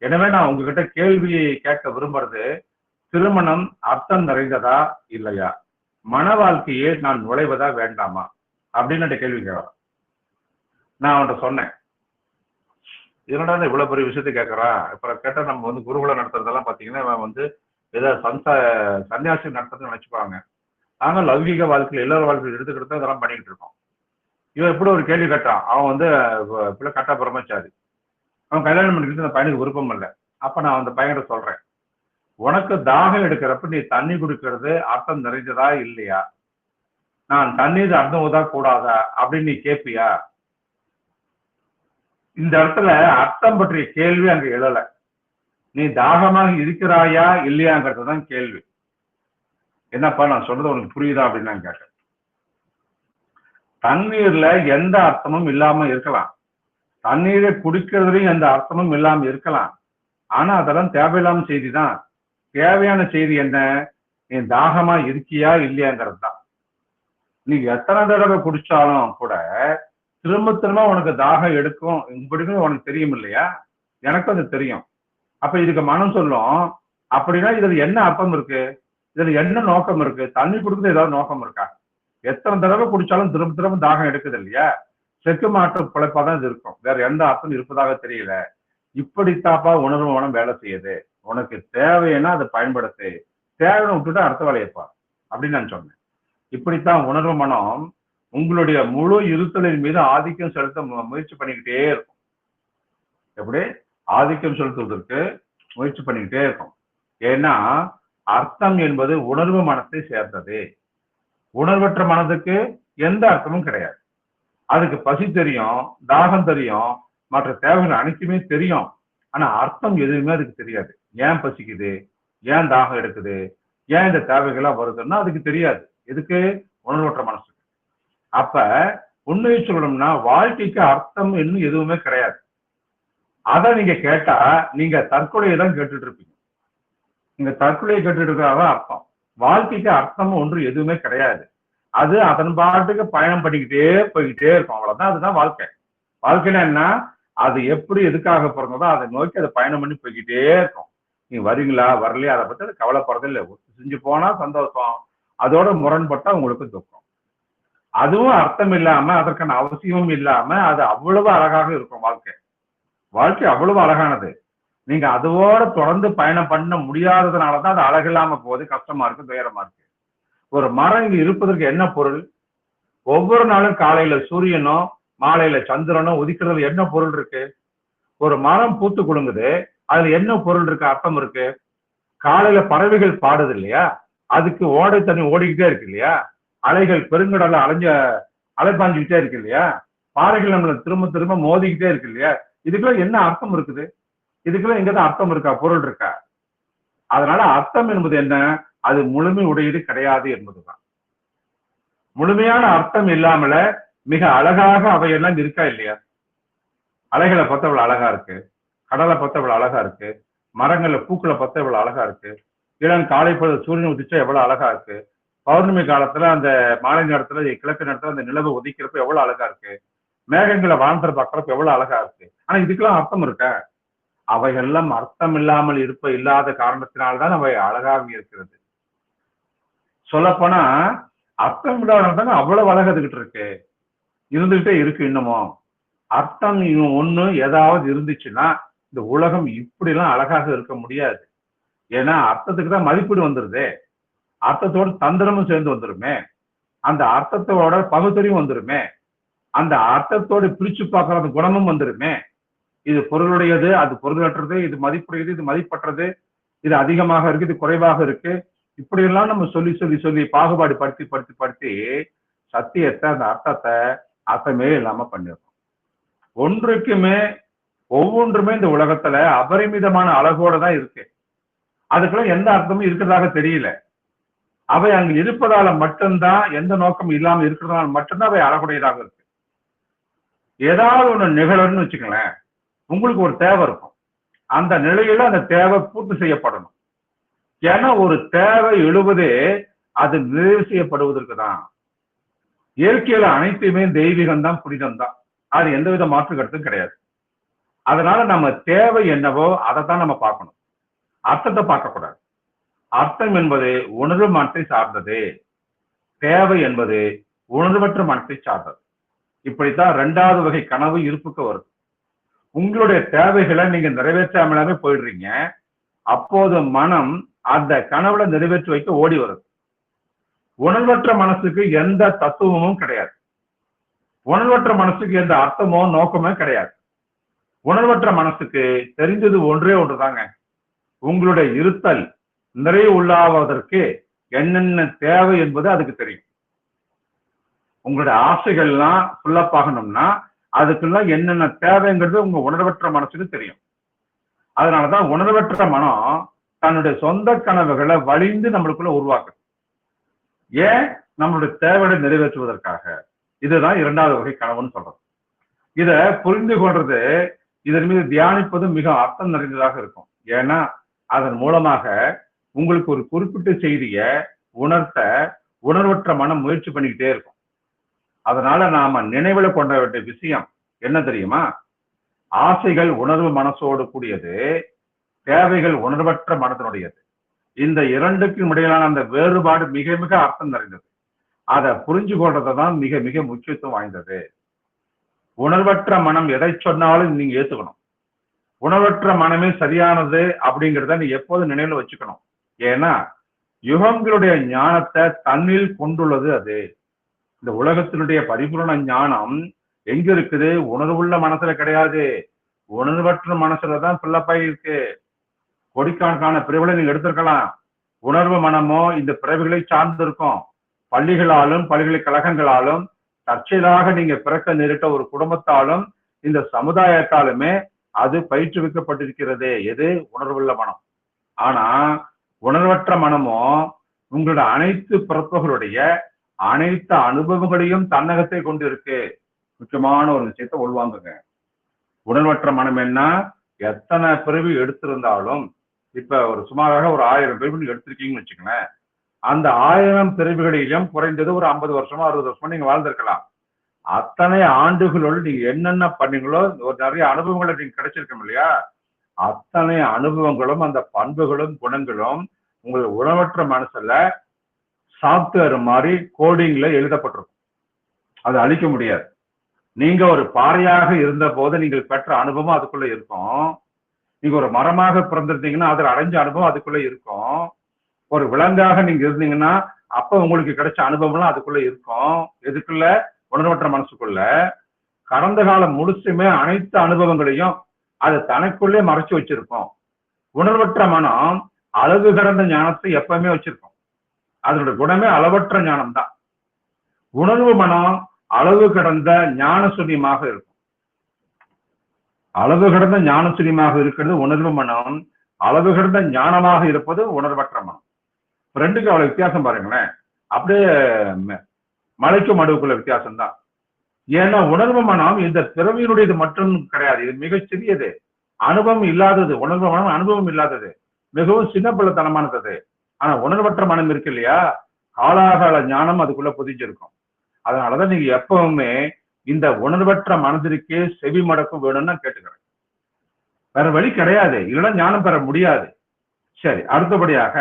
எனவே நான் உங்ககிட்ட கேள்வி கேட்க விரும்புறது, திருமணம் அர்த்தம் நிறைந்ததா இல்லையா, மன வாழ்க்கையே நான் நுழைவதா வேண்டாமா அப்படின்னு கேள்வி கேட்கறான். நான் அவன்கிட்ட சொன்னேன், இதனடா இவ்வளவு பெரிய விஷயத்தை கேட்கறான். இப்ப கேட்டா நம்ம வந்து குருகுலம் நடத்துறதெல்லாம் பாத்தீங்கன்னா இவன் ஏதோ சன்னியாசி நடத்துறதுன்னு நினைச்சுப்பாங்க. நாங்க லௌகிக வாழ்க்கையில் எல்லாரும் வாழ்க்கையில் எடுத்துக்கிட்டு இதெல்லாம் பண்ணிக்கிட்டு இருக்கோம். இவன் எப்படி ஒரு கேள்வி கேட்டான். அவன் கட்ட பிரம்மச்சாரி, அவன் கல்யாணம் பண்ணிக்கிட்டு அந்த பையனுக்கு விருப்பம் இல்லை. அப்ப நான் அந்த பையன்கிட்ட சொல்றேன், உனக்கு தாகம் எடுக்கிறப்ப நீ தண்ணி குடிக்கிறது அர்த்தம் நிறைஞ்சதா இல்லையா, நான் தண்ணீர் அர்த்தம் ஊதா கூடாதா அப்படின்னு நீ கேட்பியா? இந்த இடத்துல அர்த்தம் பற்றிய கேள்வி அங்க எழல. நீ தாகமாக இருக்கிறாயா இல்லையாங்கிறது தான் கேள்வி. என்னப்பா நான் சொல்றது உனக்கு புரியுதா அப்படின்னு நான் கேட்டேன். தண்ணீர்ல எந்த அர்த்தமும் இல்லாம இருக்கலாம், தண்ணீரை குடிக்கிறதுலையும் எந்த அர்த்தமும் இல்லாம இருக்கலாம். ஆனா அதெல்லாம் தேவையில்லாம செய்தி தான். தேவையான செய்தி என்ன, நீ தாகமா இருக்கியா இல்லையாங்கிறது தான். நீ எத்தனை தடவை குடிச்சாலும் கூட திரும்ப திரும்ப உனக்கு தாகம் எடுக்கும் இப்படின்னு உனக்கு தெரியும் இல்லையா? எனக்கும் அது தெரியும். அப்ப இதுக்கு மனம் சொல்லும், அப்படின்னா இதுல என்ன அர்த்தம் இருக்கு, இதுல என்ன நோக்கம் இருக்கு, தண்ணி குடிக்கிறது ஏதாவது நோக்கம் இருக்கா? எத்தனை தடவை குடிச்சாலும் திரும்ப திரும்ப தாகம் எடுக்குது இல்லையா? செக்கு மாற்று பிழைப்பாதான் இது இருக்கும், வேற எந்த அர்த்தம் இருப்பதாக தெரியல. இப்படித்தாப்பா உணர்வு மனம் வேலை செய்யுது. உனக்கு தேவைன்னா அதை பயன்படுத்து, தேவைன்னு விட்டுட்டு அடுத்த வேலையப்பா அப்படின்னு நான் சொன்னேன். இப்படித்தான் உணர்வு மனம் உங்களுடைய முழு இருத்தலின் மீது ஆதிக்கம் செலுத்த முயற்சி பண்ணிக்கிட்டே இருக்கும். எப்படி ஆதிக்கம் செலுத்துவதற்கு முயற்சி பண்ணிக்கிட்டே இருக்கும். ஏன்னா அர்த்தம் என்பது உணர்வு மனத்தை சேர்ந்தது. உணர்வற்ற மனதுக்கு எந்த அர்த்தமும் கிடையாது. அதுக்கு பசி தெரியும், தாகம் தெரியும், மற்ற தேவைகள் அனைத்துமே தெரியும். ஆனா அர்த்தம் எதுவுமே அதுக்கு தெரியாது. ஏன் பசிக்குது, ஏன் தாகம் எடுக்குது, ஏன் இந்த தேவைகள்லாம் வருதுன்னா அதுக்கு தெரியாது. எதுக்கு? உணர்வற்ற மனசுக்கு. அப்ப உண்மையை சொல்லணும்னா வாழ்க்கைக்கு அர்த்தம் இன்னும் எதுவுமே கிடையாது. அதை நீங்க கேட்டா நீங்க தற்கொலையை தான் கேட்டுட்டு இருப்பீங்க. நீங்க தற்கொலையை கேட்டுட்டு இருக்கிறதா அர்த்தம். வாழ்க்கைக்கு அர்த்தம் ஒன்று எதுவுமே கிடையாது. அது அதன் பாட்டுக்கு பயணம் பண்ணிக்கிட்டே போய்கிட்டே இருக்கும், அவ்வளவுதான். அதுதான் வாழ்க்கை. வாழ்க்கைன்னா என்ன, அது எப்படி எதுக்காக பிறந்ததோ அதை நோக்கி அதை பயணம் பண்ணி போய்கிட்டே இருக்கும். நீ வரீங்களா வரலையா அதை பத்தி கவலைப்படுறது இல்லை. செஞ்சு போனா சந்தோஷம், அதோட முரண்பட்டா உங்களுக்கு துக்கம். அதுவும் அர்த்தம் இல்லாம அதற்கான அவசியமும் இல்லாம அது அவ்வளவு அழகாக இருக்கும். வாழ்க்கை அவ்வளவு அழகானது. நீங்க அதோட தொடர்ந்து பயணம் பண்ண முடியாததுனாலதான் அது அழகில்லாம போகுது, கஷ்டமா இருக்கு, துயரமா இருக்கு. ஒரு மரம் இங்க இருப்பதற்கு என்ன பொருள்? ஒவ்வொரு நாளும் காலையில சூரியனும் மாலையில சந்திரனும் உதிக்கிறது என்ன பொருள் இருக்கு? ஒரு மரம் பூத்து குலுங்குது, அதுல என்ன பொருள் இருக்கு, அர்த்தம் இருக்கு? காலையில பறவைகள் பாடுது இல்லையா, அதுக்கு ஓடை தண்ணி ஓடிக்கிட்டே இருக்கு இல்லையா, அலைகள் பெருங்கடல அலைப்பாஞ்சுக்கிட்டே இருக்கு இல்லையா, பாறைகள் நம்மள திரும்ப திரும்ப மோதிக்கிட்டே இருக்கு இல்லையா, இதுக்கெல்லாம் என்ன அர்த்தம் இருக்குது? இதுக்கெல்லாம் எங்கதான் அர்த்தம் இருக்கா, பொருள் இருக்கா? அதனால அர்த்தம் என்பது என்ன, அது முழுமை உடையது கிடையாது என்பதுதான். முழுமையான அர்த்தம் இல்லாமல மிக அழகாக அவையெல்லாம் இருக்கா இல்லையா? அலைகளை பார்த்தா இவ்வளவு அழகா இருக்கு, கடலை பார்த்தா இவ்வளவு அழகா இருக்கு, மரங்கள்ல பூக்களை பார்த்தா இவ்வளவு அழகா இருக்கு, இளம் காலை பொழுது சூரியன் உதிச்சா எவ்வளவு அழகா இருக்கு, பௌர்ணமி காலத்துல அந்த மாலை நேரத்துல கிழக்கு நேரத்துல அந்த நிலவு உதிக்கிறப்ப எவ்வளவு அழகா இருக்கு, மேகங்களை வாழ்ந்துற பாக்குறப்ப எவ்வளவு அழகா இருக்கு. ஆனா இதுக்கெல்லாம் அர்த்தம் இருக்க? அவைகள்லாம் அர்த்தம் இல்லாமல் இல்லாத காரணத்தினால்தான் அவை அழகாக இருக்கிறது. சொல்லப்போனா அர்த்தம் இல்லாததாங்க அவ்வளவு அழகதுகிட்டு இருக்கு, இருந்துகிட்டே இருக்கு இன்னமும். அர்த்தம் ஒண்ணு ஏதாவது இருந்துச்சுன்னா இந்த உலகம் இப்படிலாம் அழகாக இருக்க முடியாது. ஏன்னா அர்த்தத்துக்கு தான் மதிப்பீடு வந்துருது, அர்த்தத்தோட தந்திரமும் சேர்ந்து வந்துருமே, அந்த அர்த்தத்தோட பகுத்தறிவும் வந்துருமே, அந்த அர்த்தத்தோட பிரிச்சு பார்க்கிற அந்த குணமும் வந்துருமே. இது பொருளுடையது, அது பொருளற்றது, இது மதிப்புடையது, இது மதிப்பற்றது, இது அதிகமாக இருக்கு, இது குறைவாக இருக்கு, இப்படி எல்லாம் நம்ம சொல்லி சொல்லி சொல்லி பாகுபாடு படுத்தி படுத்தி படுத்தி சத்தியத்தை, அந்த அர்த்தத்தை அர்த்தமே இல்லாம பண்ணிடுறோம். ஒன்றுக்குமே ஒவ்வொன்றுமே இந்த உலகத்துல அபரிமிதமான அழகோட தான் இருக்கு. அதுக்கெல்லாம் எந்த அர்த்தமும் இருக்கிறதாக தெரியல. அவை அங்கு இருப்பதால மட்டும்தான், எந்த நோக்கம் இல்லாம இருக்கிறதால மட்டும்தான் அவை அழகுடையதாக இருக்கு. ஏதாவது ஒண்ணு நிகழணும்னு வச்சுக்கங்களேன், உங்களுக்கு ஒரு தேவை இருக்கும், அந்த நிலையில அந்த தேவை பூர்த்தி செய்யப்படணும். ஏன்னா ஒரு தேவை எழுவதே அது நிறைவு செய்யப்படுவதற்கு தான். இயற்கையில அனைத்துமே தெய்வீகம் தான், புனிதம் தான், அது எந்தவித மாற்று கருத்தும் கிடையாது. அதனால நம்ம தேவை என்னவோ அதை தான் நம்ம பார்க்கணும், அர்த்தத்தை பார்க்கக்கூடாது. அர்த்தம் என்பது உணர்வு மனத்தை சார்ந்தது, தேவை என்பது உணர்வற்ற மனத்தை சார்ந்தது. இப்படித்தான் 2வது வகை கனவு இருப்புக்கு வருது. உங்களுடைய தேவைகளை நீங்க நிறைவேற்றாமலாமே போயிடுறீங்க, அப்போது மனம் அந்த கனவுல நிறைவேற்றி வைக்க ஓடி வருது. உணர்வற்ற மனசுக்கு எந்த தத்துவமும் கிடையாது, உணர்வற்ற மனசுக்கு எந்த அர்த்தமோ நோக்கமோ கிடையாது. உணர்வற்ற மனசுக்கு தெரிந்தது ஒன்றே ஒன்றுதாங்க, உங்களுடைய இருத்தல் நிறைவு உள்ளாவதற்கு என்னென்ன தேவை என்பது அதுக்கு தெரியும். உங்களுடைய ஆசைகள்லாம் ஃபுல்லப் ஆகணும்னா அதுக்கெல்லாம் என்னென்ன தேவைங்கிறது உங்க உணர்வற்ற மனசுக்கு தெரியும். அதனாலதான் உணர்வற்ற மனம் தன்னுடைய சொந்த கனவுகளை வலிந்து நம்மளுக்குள்ள உருவாக்குது. ஏன்? நம்மளுடைய தேவையை நிறைவேற்றுவதற்காக. இதுதான் 2வது வகை கனவுன்னு சொல்றது. இத புரிந்து கொள்றது, இதன் மீது தியானிப்பதும் மிக அர்த்தம் நிறைந்ததாக இருக்கும். ஏன்னா அதன் மூலமாக உங்களுக்கு ஒரு குறிப்பிட்ட செய்திய உணர்த்த உணர்வற்ற மனம் முயற்சி பண்ணிக்கிட்டே இருக்கும். அதனால நாம நினைவுல கொண்ட வேண்டிய விஷயம் என்ன தெரியுமா? ஆசைகள் உணர்வு மனசோடு கூடியது, தேவைகள் உணர்வற்ற மனத்தினுடையது. இந்த இரண்டுக்கும் இடையிலான அந்த வேறுபாடு மிக மிக அர்த்தம் நிறைந்தது. அதை புரிஞ்சு கொள்றதுதான் மிக மிக முக்கியத்துவம் வாய்ந்தது. உணர்வற்ற மனம் எதை சொன்னாலும் நீங்க ஏத்துக்கணும். உணர்வற்ற மனமே சரியானது அப்படிங்கிறத நீ எப்போதும் நினைவுல வச்சுக்கணும். ஏன்னா யுகங்களுடைய ஞானத்தை தன்னில் கொண்டுள்ளது அது. இந்த உலகத்தினுடைய பரிபூர்ண ஞானம் எங்க இருக்குது? உணர்வுள்ள மனசுல கிடையாது, உணர்வற்ற மனசுலதான் பிள்ளப்பாய் இருக்கு. கோடிக்கணக்கான பிரிவுகளை நீங்க எடுத்திருக்கலாம், உணர்வு மனமோ இந்த பிறவிகளை சார்ந்து இருக்கும். பள்ளிகளாலும் பல்கலைக்கழகங்களாலும் தற்செயலாக நீங்க பிறக்க நேரிட்ட ஒரு குடும்பத்தாலும் இந்த சமுதாயத்தாலுமே அது பயிற்றுவிக்கப்பட்டிருக்கிறது. எது? உணர்வுள்ள மனம். ஆனா உணர்வற்ற மனமோ உங்களோட அனைத்து பிறப்புகளுடைய அனைத்து அனுபவங்களையும் தன்னகத்தை கொண்டு இருக்கு. முக்கியமான ஒரு விஷயத்தை உள்வாங்குங்க. உணர்வற்ற மனம் என்ன? எத்தனை பிறவி எடுத்திருந்தாலும், இப்ப ஒரு சுமாராக ஒரு 1000 பிறவி எடுத்திருக்கீங்கன்னு வச்சுக்கோங்களேன், அந்த 1000 பிறவிகளிலும் குறைந்தது ஒரு 50 வருஷமா 60 வருஷமா நீங்க வாழ்ந்திருக்கலாம். அத்தனை ஆண்டுகளோடு நீங்க என்னென்ன பண்ணீங்களோ, ஒரு நிறைய அனுபவங்களை நீங்க கிடைச்சிருக்கோம் இல்லையா? அத்தனை அனுபவங்களும் அந்த பண்புகளும் குணங்களும் உங்கள் உணர்வற்ற மனசுல சாப்ட்வேர் மாதிரி கோடிங்ல எழுதப்பட்டிருக்கும். அது அழிக்க முடியாது. நீங்க ஒரு பாறையாக இருந்த போது நீங்கள் பெற்ற அனுபவம் அதுக்குள்ள இருக்கும். நீங்க ஒரு மரமாக பிறந்திருந்தீங்கன்னா அதில் அடைஞ்ச அனுபவம் அதுக்குள்ள இருக்கும். ஒரு விலங்காக நீங்க இருந்தீங்கன்னா அப்ப உங்களுக்கு கிடைச்ச அனுபவம்லாம் அதுக்குள்ள இருக்கும். எதுக்குள்ள? உணர்வற்ற மனசுக்குள்ள. கடந்த காலம் முழுசுமே அனைத்து அனுபவங்களையும் அது தனக்குள்ளே மறைச்சு வச்சிருக்கும். உணர்வற்ற மனம் அளவு கடந்த ஞானத்தை எப்பவுமே வச்சிருக்கும். அதனோட குணமே அளவற்ற ஞானம் தான். உணர்வு மனம் அளவு கடந்த ஞான சூன்யமாக இருக்கும். அளவு கடந்த ஞான சூன்யமாக இருக்கிறது உணர்வு மனம், அளவு கடந்த ஞானமாக இருப்பது உணர்வற்ற மனம். ரெண்டுக்கு அவ்வளவு வித்தியாசம் பாருங்களேன். அப்படியே மலைக்கும் மடுவுக்குள்ள வித்தியாசம் தான். ஏன்னா உணர்வு மனம் இந்த பிறவியினுடையது மட்டும் கிடையாது, இது மிகச் சிறியது, அனுபவம் இல்லாதது. உணர்வு மனம் அனுபவம் இல்லாதது, மிகவும் சின்ன பிள்ளைத்தனமானது. ஆனா உணர்வற்ற மனம் இருக்கு இல்லையா, காலாகால ஞானம் அதுக்குள்ள புதிஞ்சிருக்கும். அதனாலதான் நீங்க எப்பவுமே இந்த உணர்வற்ற மனதிற்கே செவி மடக்கம் வேணும்னு நான் கேட்டுக்கிறேன். வேற வழி கிடையாது, இல்லைன்னா ஞானம் பெற முடியாது. சரி, அடுத்தபடியாக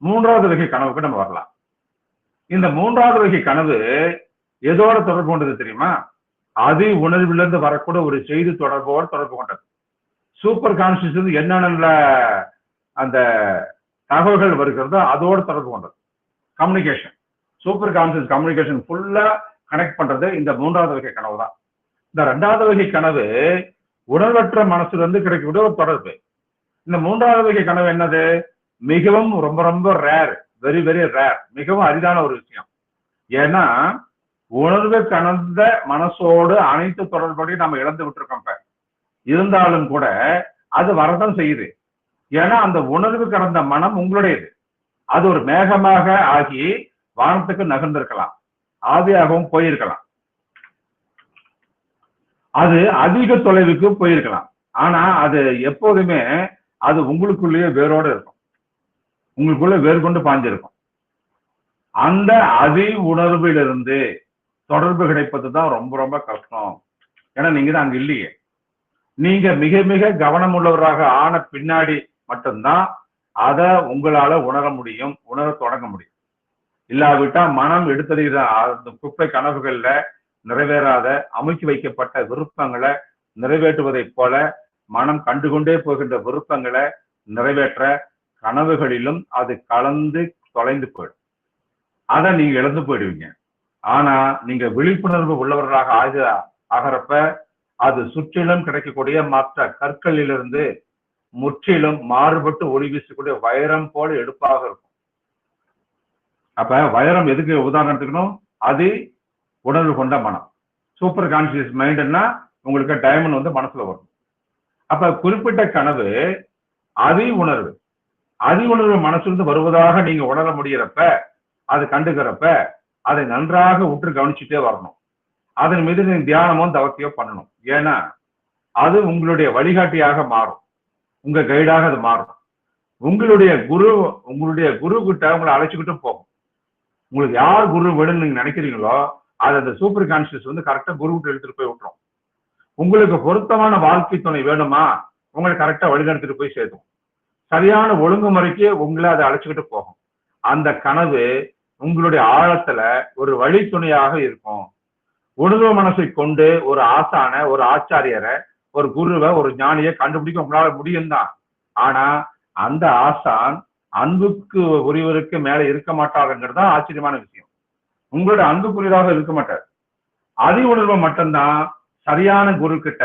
3வது வகை கனவுக்கு நம்ம வரலாம். இந்த 3வது வகை கனவு எதோட தொடர்பு கொண்டது தெரியுமா? அது உணர்விலிருந்து வரக்கூடிய ஒரு செய்தி தொடர்போடு தொடர்பு கொண்டது. சூப்பர் கான்சியஸ் வந்து என்னென்ன அந்த தகவல்கள் வருகிறதோ அதோட தொடர்பு கொண்டது கம்யூனிகேஷன். சூப்பர் கான்சியஸ் கம்யூனிகேஷன் ஃபுல்லா கனெக்ட் பண்றது இந்த 3வது வகை கனவு தான். இந்த 2வது வகை கனவு உணர்வற்ற மனசுல இருந்து கிடைக்கக்கூடிய ஒரு தொடர்பு. இந்த 3வது வகை கனவு என்னது? மிகவும் ரொம்ப ரொம்ப ரேர், வெரி வெரி ரேர், மிகவும் அரிதான ஒரு விஷயம். ஏன்னா உணர்வு கலந்த மனசோடு அனைத்து தொடர்புடையும் நம்ம இழந்து விட்டுருக்கோம். இப்ப இருந்தாலும் கூட அது வரதான் செய்யுது. ஏன்னா அந்த உணர்வு கடந்த மனம் உங்களுடையது. அது ஒரு மேகமாக ஆகி வானத்துக்கு நகர்ந்திருக்கலாம், ஆவியாகவும் போயிருக்கலாம், அது அதிக தொலைவுக்கு போயிருக்கலாம். ஆனா அது எப்போதுமே அது உங்களுக்குள்ளேயே வேரோடு இருக்கும், உங்களுக்குள்ள வேர் கொண்டு பாஞ்சிருக்கும். அந்த அதி உணர்விலிருந்து தொடர்பு கிடைப்பது தான் ரொம்ப ரொம்ப கஷ்டம். ஏன்னா நீங்க தான் அங்க இல்லையே. நீங்க மிக மிக கவனம் உள்ளவராக ஆன பின்னாடி மட்டும்தான் அதை உங்களால உணர முடியும், உணர தொடங்க முடியும். இல்லாவிட்டா மனம் எடுத்தறிகிற அந்த குப்பை கனவுகள்ல நிறைவேறாத அமுக்கி வைக்கப்பட்ட விருப்பங்களை நிறைவேற்றுவதைப் போல மனம் கண்டுகொண்டே போகின்ற விருப்பங்களை நிறைவேற்ற கனவுகளிலும் அது கலந்து தொலைந்து போயிடும். அதை நீங்க இழந்து போயிடுவீங்க. ஆனா நீங்க விழிப்புணர்வு உள்ளவர்களாக ஆகிறப்ப அது சுற்றிலும் கிடைக்கக்கூடிய மற்ற கற்களிலிருந்து முற்றிலும் மாறுபட்டு ஒளி வீசக்கூடிய வைரம் போல எடுப்பாக இருக்கும். அப்ப வைரம் எதுக்கு உதாரணம் எடுத்துக்கணும்? அது உணர்வு கொண்ட மனம். சூப்பர் கான்சியஸ் மைண்ட்னா உங்களுக்கு டைமண்ட் வந்து மனசுல வரும். அப்ப குறிப்பிட்ட கனவு அதி உணர்வு மனசுல வருவதாக நீங்க உணர முடிகிறப்ப, அது கண்டுக்கிறப்ப அதை நன்றாக உற்று கவனிச்சுட்டே வரணும். அதன் மீது நீங்க தியானமோ தவத்தையோ பண்ணணும். ஏன்னா அது உங்களுடைய வழிகாட்டியாக மாறும், உங்க கைடாக அது மாறும். உங்களுடைய குரு கிட்ட உங்களை அழைச்சிக்கிட்டு போகும். உங்களுக்கு யார் குரு வேணும்னு நீங்க நினைக்கிறீங்களோ அது அந்த சூப்பர் கான்சியஸ் வந்து கரெக்டா குரு கிட்ட எடுத்துட்டு போய் விட்டுரும். உங்களுக்கு பொருத்தமான வாழ்க்கை துணை வேணுமா, உங்களை கரெக்டா வழிநடத்திட்டு போய் சேர்க்கும். சரியான ஒழுங்குமுறைக்கு உங்களை அதை அழைச்சிக்கிட்டு போகும். அந்த கனவு உங்களுடைய ஆழத்துல ஒரு வழி துணையாக இருக்கும். உணர்வு மனசை கொண்டு ஒரு ஆசான, ஒரு ஆச்சாரியரை, ஒரு குருவை, ஒரு ஞானியை கண்டுபிடிக்க உங்களால முடியும் தான். ஆனா அந்த ஆசான் அன்புக்கு உரியவருக்கு மேல இருக்க மாட்டாருங்கிறது தான் ஆச்சரியமான விஷயம். உங்களுடைய அன்புக்குரியதாக இருக்க மாட்டார். அதி உணர்வு மட்டும்தான் சரியான குரு கிட்ட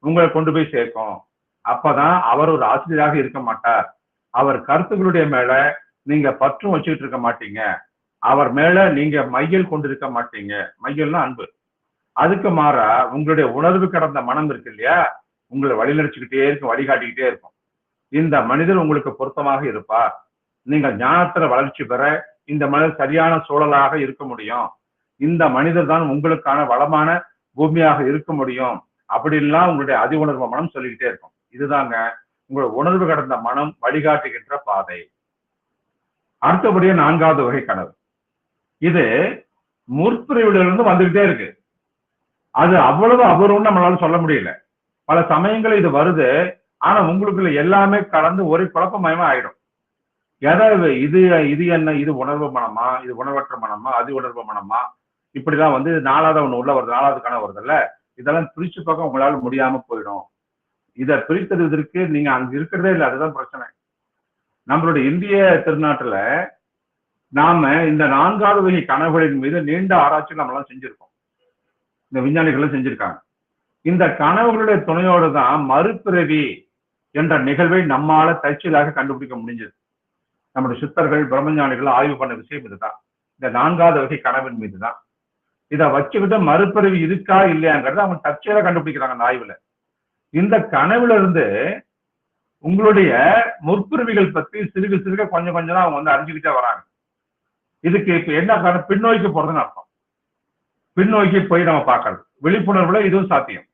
உங்களை கொண்டு போய் சேர்க்கும். அப்பதான் அவர் ஒரு ஆசிரியராக இருக்க மாட்டார். அவர் கருத்துக்களுடைய மேல நீங்க பற்றும் வச்சுக்கிட்டு இருக்க மாட்டீங்க. அவர் மேல நீங்க மையல் கொண்டிருக்க மாட்டீங்க. மையல்னா அன்பு. அதுக்கு மாறா உங்களுடைய உணர்வு கடந்த மனம் இருக்கு இல்லையா, உங்களை வழிநடச்சிக்கிட்டே இருக்கும், வழிகாட்டிக்கிட்டே இருக்கும். இந்த மனிதர் உங்களுக்கு பொருத்தமாக இருப்பார். நீங்கள் ஞானத்துல வளர்ச்சி பெற இந்த மனிதர் சரியான சூழலாக இருக்க முடியும். இந்த மனிதர் தான் உங்களுக்கான வளமான பூமியாக இருக்க முடியும். அப்படின்லாம் உங்களுடைய அதி உணர்வு மனம் சொல்லிக்கிட்டே இருக்கும். இதுதாங்க உங்களுடைய உணர்வு கடந்த மனம் வழிகாட்டுகின்ற பாதை. அடுத்தபடியே 4வது வகை கனவு. இது முற்பிரிவிலிருந்து வந்துகிட்டே இருக்கு. அது அவ்வளவு அபூர்வம்னு நம்மளால சொல்ல முடியல. பல சமயங்கள் இது வருது. ஆனா உங்களுக்குள்ள எல்லாமே கலந்து ஒரு குழப்பமயமா ஆயிடும். எதாவது இது என்ன, இது உணர்வு மனமா, இது உணர்வற்ற மனமா, அதி உணர்வு மனமா, இப்படிதான் வந்து 4வது ஒண்ணு உள்ள வருது, 4வது கனவு வருதுல்ல, இதெல்லாம் பிரிச்சு பார்க்க உங்களால முடியாம போயிடும். இதை பிரித்தறிவதற்கு நீங்க அங்க இருக்கிறதே இல்லை. அதுதான் பிரச்சனை. நம்மளுடைய இந்திய திருநாட்டுல நாம இந்த 4வது வகை கனவுகளின் மீது நீண்ட ஆராய்ச்சி நம்மளாம் செஞ்சிருக்கோம். இந்த விஞ்ஞானிகளும் செஞ்சிருக்காங்க. இந்த கனவுகளுடைய துணையோடு தான் மறுபிறவி என்ற நிகழ்வை நம்மால தற்செயலாக கண்டுபிடிக்க முடிஞ்சது. நம்முடைய சித்தர்கள், பிரம்மஞானிகள் ஆய்வு பண்ண விஷயம் இதுதான். இந்த 4வது வகை கனவின் மீது தான். இதை வச்சுக்கிட்டு மறுபிறவி இருக்கா இல்லையாங்கிறத அவங்க தற்செயலாக கண்டுபிடிக்கிறாங்க அந்த ஆய்வுல. இந்த கனவுல இருந்து உங்களுடைய முற்பிறவிகள் பத்தி சிறுக சிறுக கொஞ்சம் கொஞ்சம் அவங்க வந்து அறிஞ்சுக்கிட்டே வராங்க. இதுக்கு இப்ப என்ன காரணம்? பின்னோக்கி போறதுன்னு அர்த்தம். பின்னோக்கி போய் நம்ம பார்க்கறது. விழிப்புணர்வுல இதுவும் சாத்தியம்.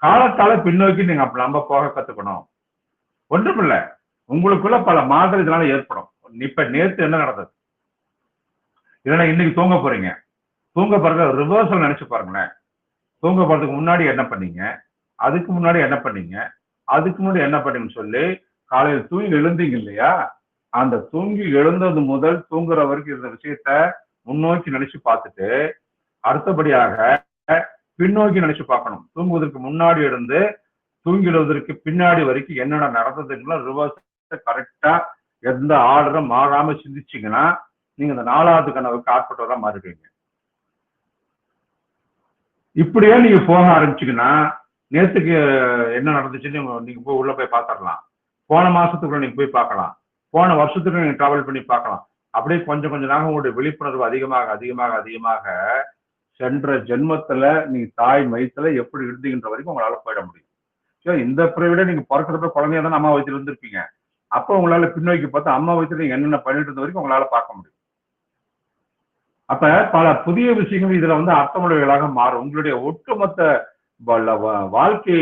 காலத்தால பின்னோக்கி நீங்க நம்ம போக கத்துக்கணும். ஒன்றுமில்ல, உங்களுக்குள்ள பல மாற்றம் இதனால ஏற்படும். இப்ப நேற்று என்ன நடந்தது, இல்லைன்னா இன்னைக்கு தூங்க போறீங்க, தூங்க போறத ரிவர்சல் நினைச்சு பாருங்களேன். தூங்க போறதுக்கு முன்னாடி என்ன பண்ணீங்க, அதுக்கு முன்னாடி என்ன பண்ணீங்க, அதுக்கு முன்னாடி என்ன பண்ணீங்கன்னு சொல்லி காலையில் தூங்கி எழுந்தீங்க இல்லையா, அந்த தூங்கி எழுந்தது முதல் தூங்குற வரைக்கும் இருந்த விஷயத்த முன்னோக்கி நினைச்சு பார்த்துட்டு அடுத்தபடியாக பின்னோக்கி நினைச்சு பார்க்கணும். தூங்குவதற்கு முன்னாடி இருந்து தூங்கிடுவதற்கு பின்னாடி வரைக்கும் என்னென்ன நடந்ததுங்களோ ரிவர்ஸ் கரெக்டா எந்த ஆர்டரும் மாறாம சிந்திச்சீங்கன்னா நீங்க இந்த 4வது கனவுக்கு ஆட்பட்டதான் மாறிடுவீங்க. இப்படியே நீங்க போக ஆரம்பிச்சீங்கன்னா நேத்துக்கு என்ன நடந்துச்சுன்னு நீங்க போய் உள்ள போய் பார்த்துடலாம். போன மாசத்துக்குள்ள நீங்க போய் பார்க்கலாம், போன வருஷத்துக்கு நீங்க டிராவல் பண்ணி பார்க்கலாம். அப்படியே கொஞ்சம் கொஞ்ச நாள் உங்களுடைய விழிப்புணர்வு அதிகமாக அதிகமாக அதிகமாக சென்ற ஜென்மத்துல நீங்க தாய் வயிற்றுல எப்படி இருந்தீங்கன்ற வரைக்கும் உங்களால போயிட முடியும். இந்த பிறவிட நீங்க பிறக்கிறப்ப குழந்தைய தான் அம்மா வயிற்றுல இருந்திருப்பீங்க. அப்போ உங்களால பின்னோக்கி பார்த்தா அம்மா வயிற்றுல நீங்க என்னென்ன பண்ணிட்டு இருந்த வரைக்கும் உங்களால பார்க்க முடியும். அப்ப பல புதிய விஷயங்கள் இதுல அர்த்தமுடையவர்களாக மாறும். உங்களுடைய ஒட்டுமொத்த வாழ்க்கை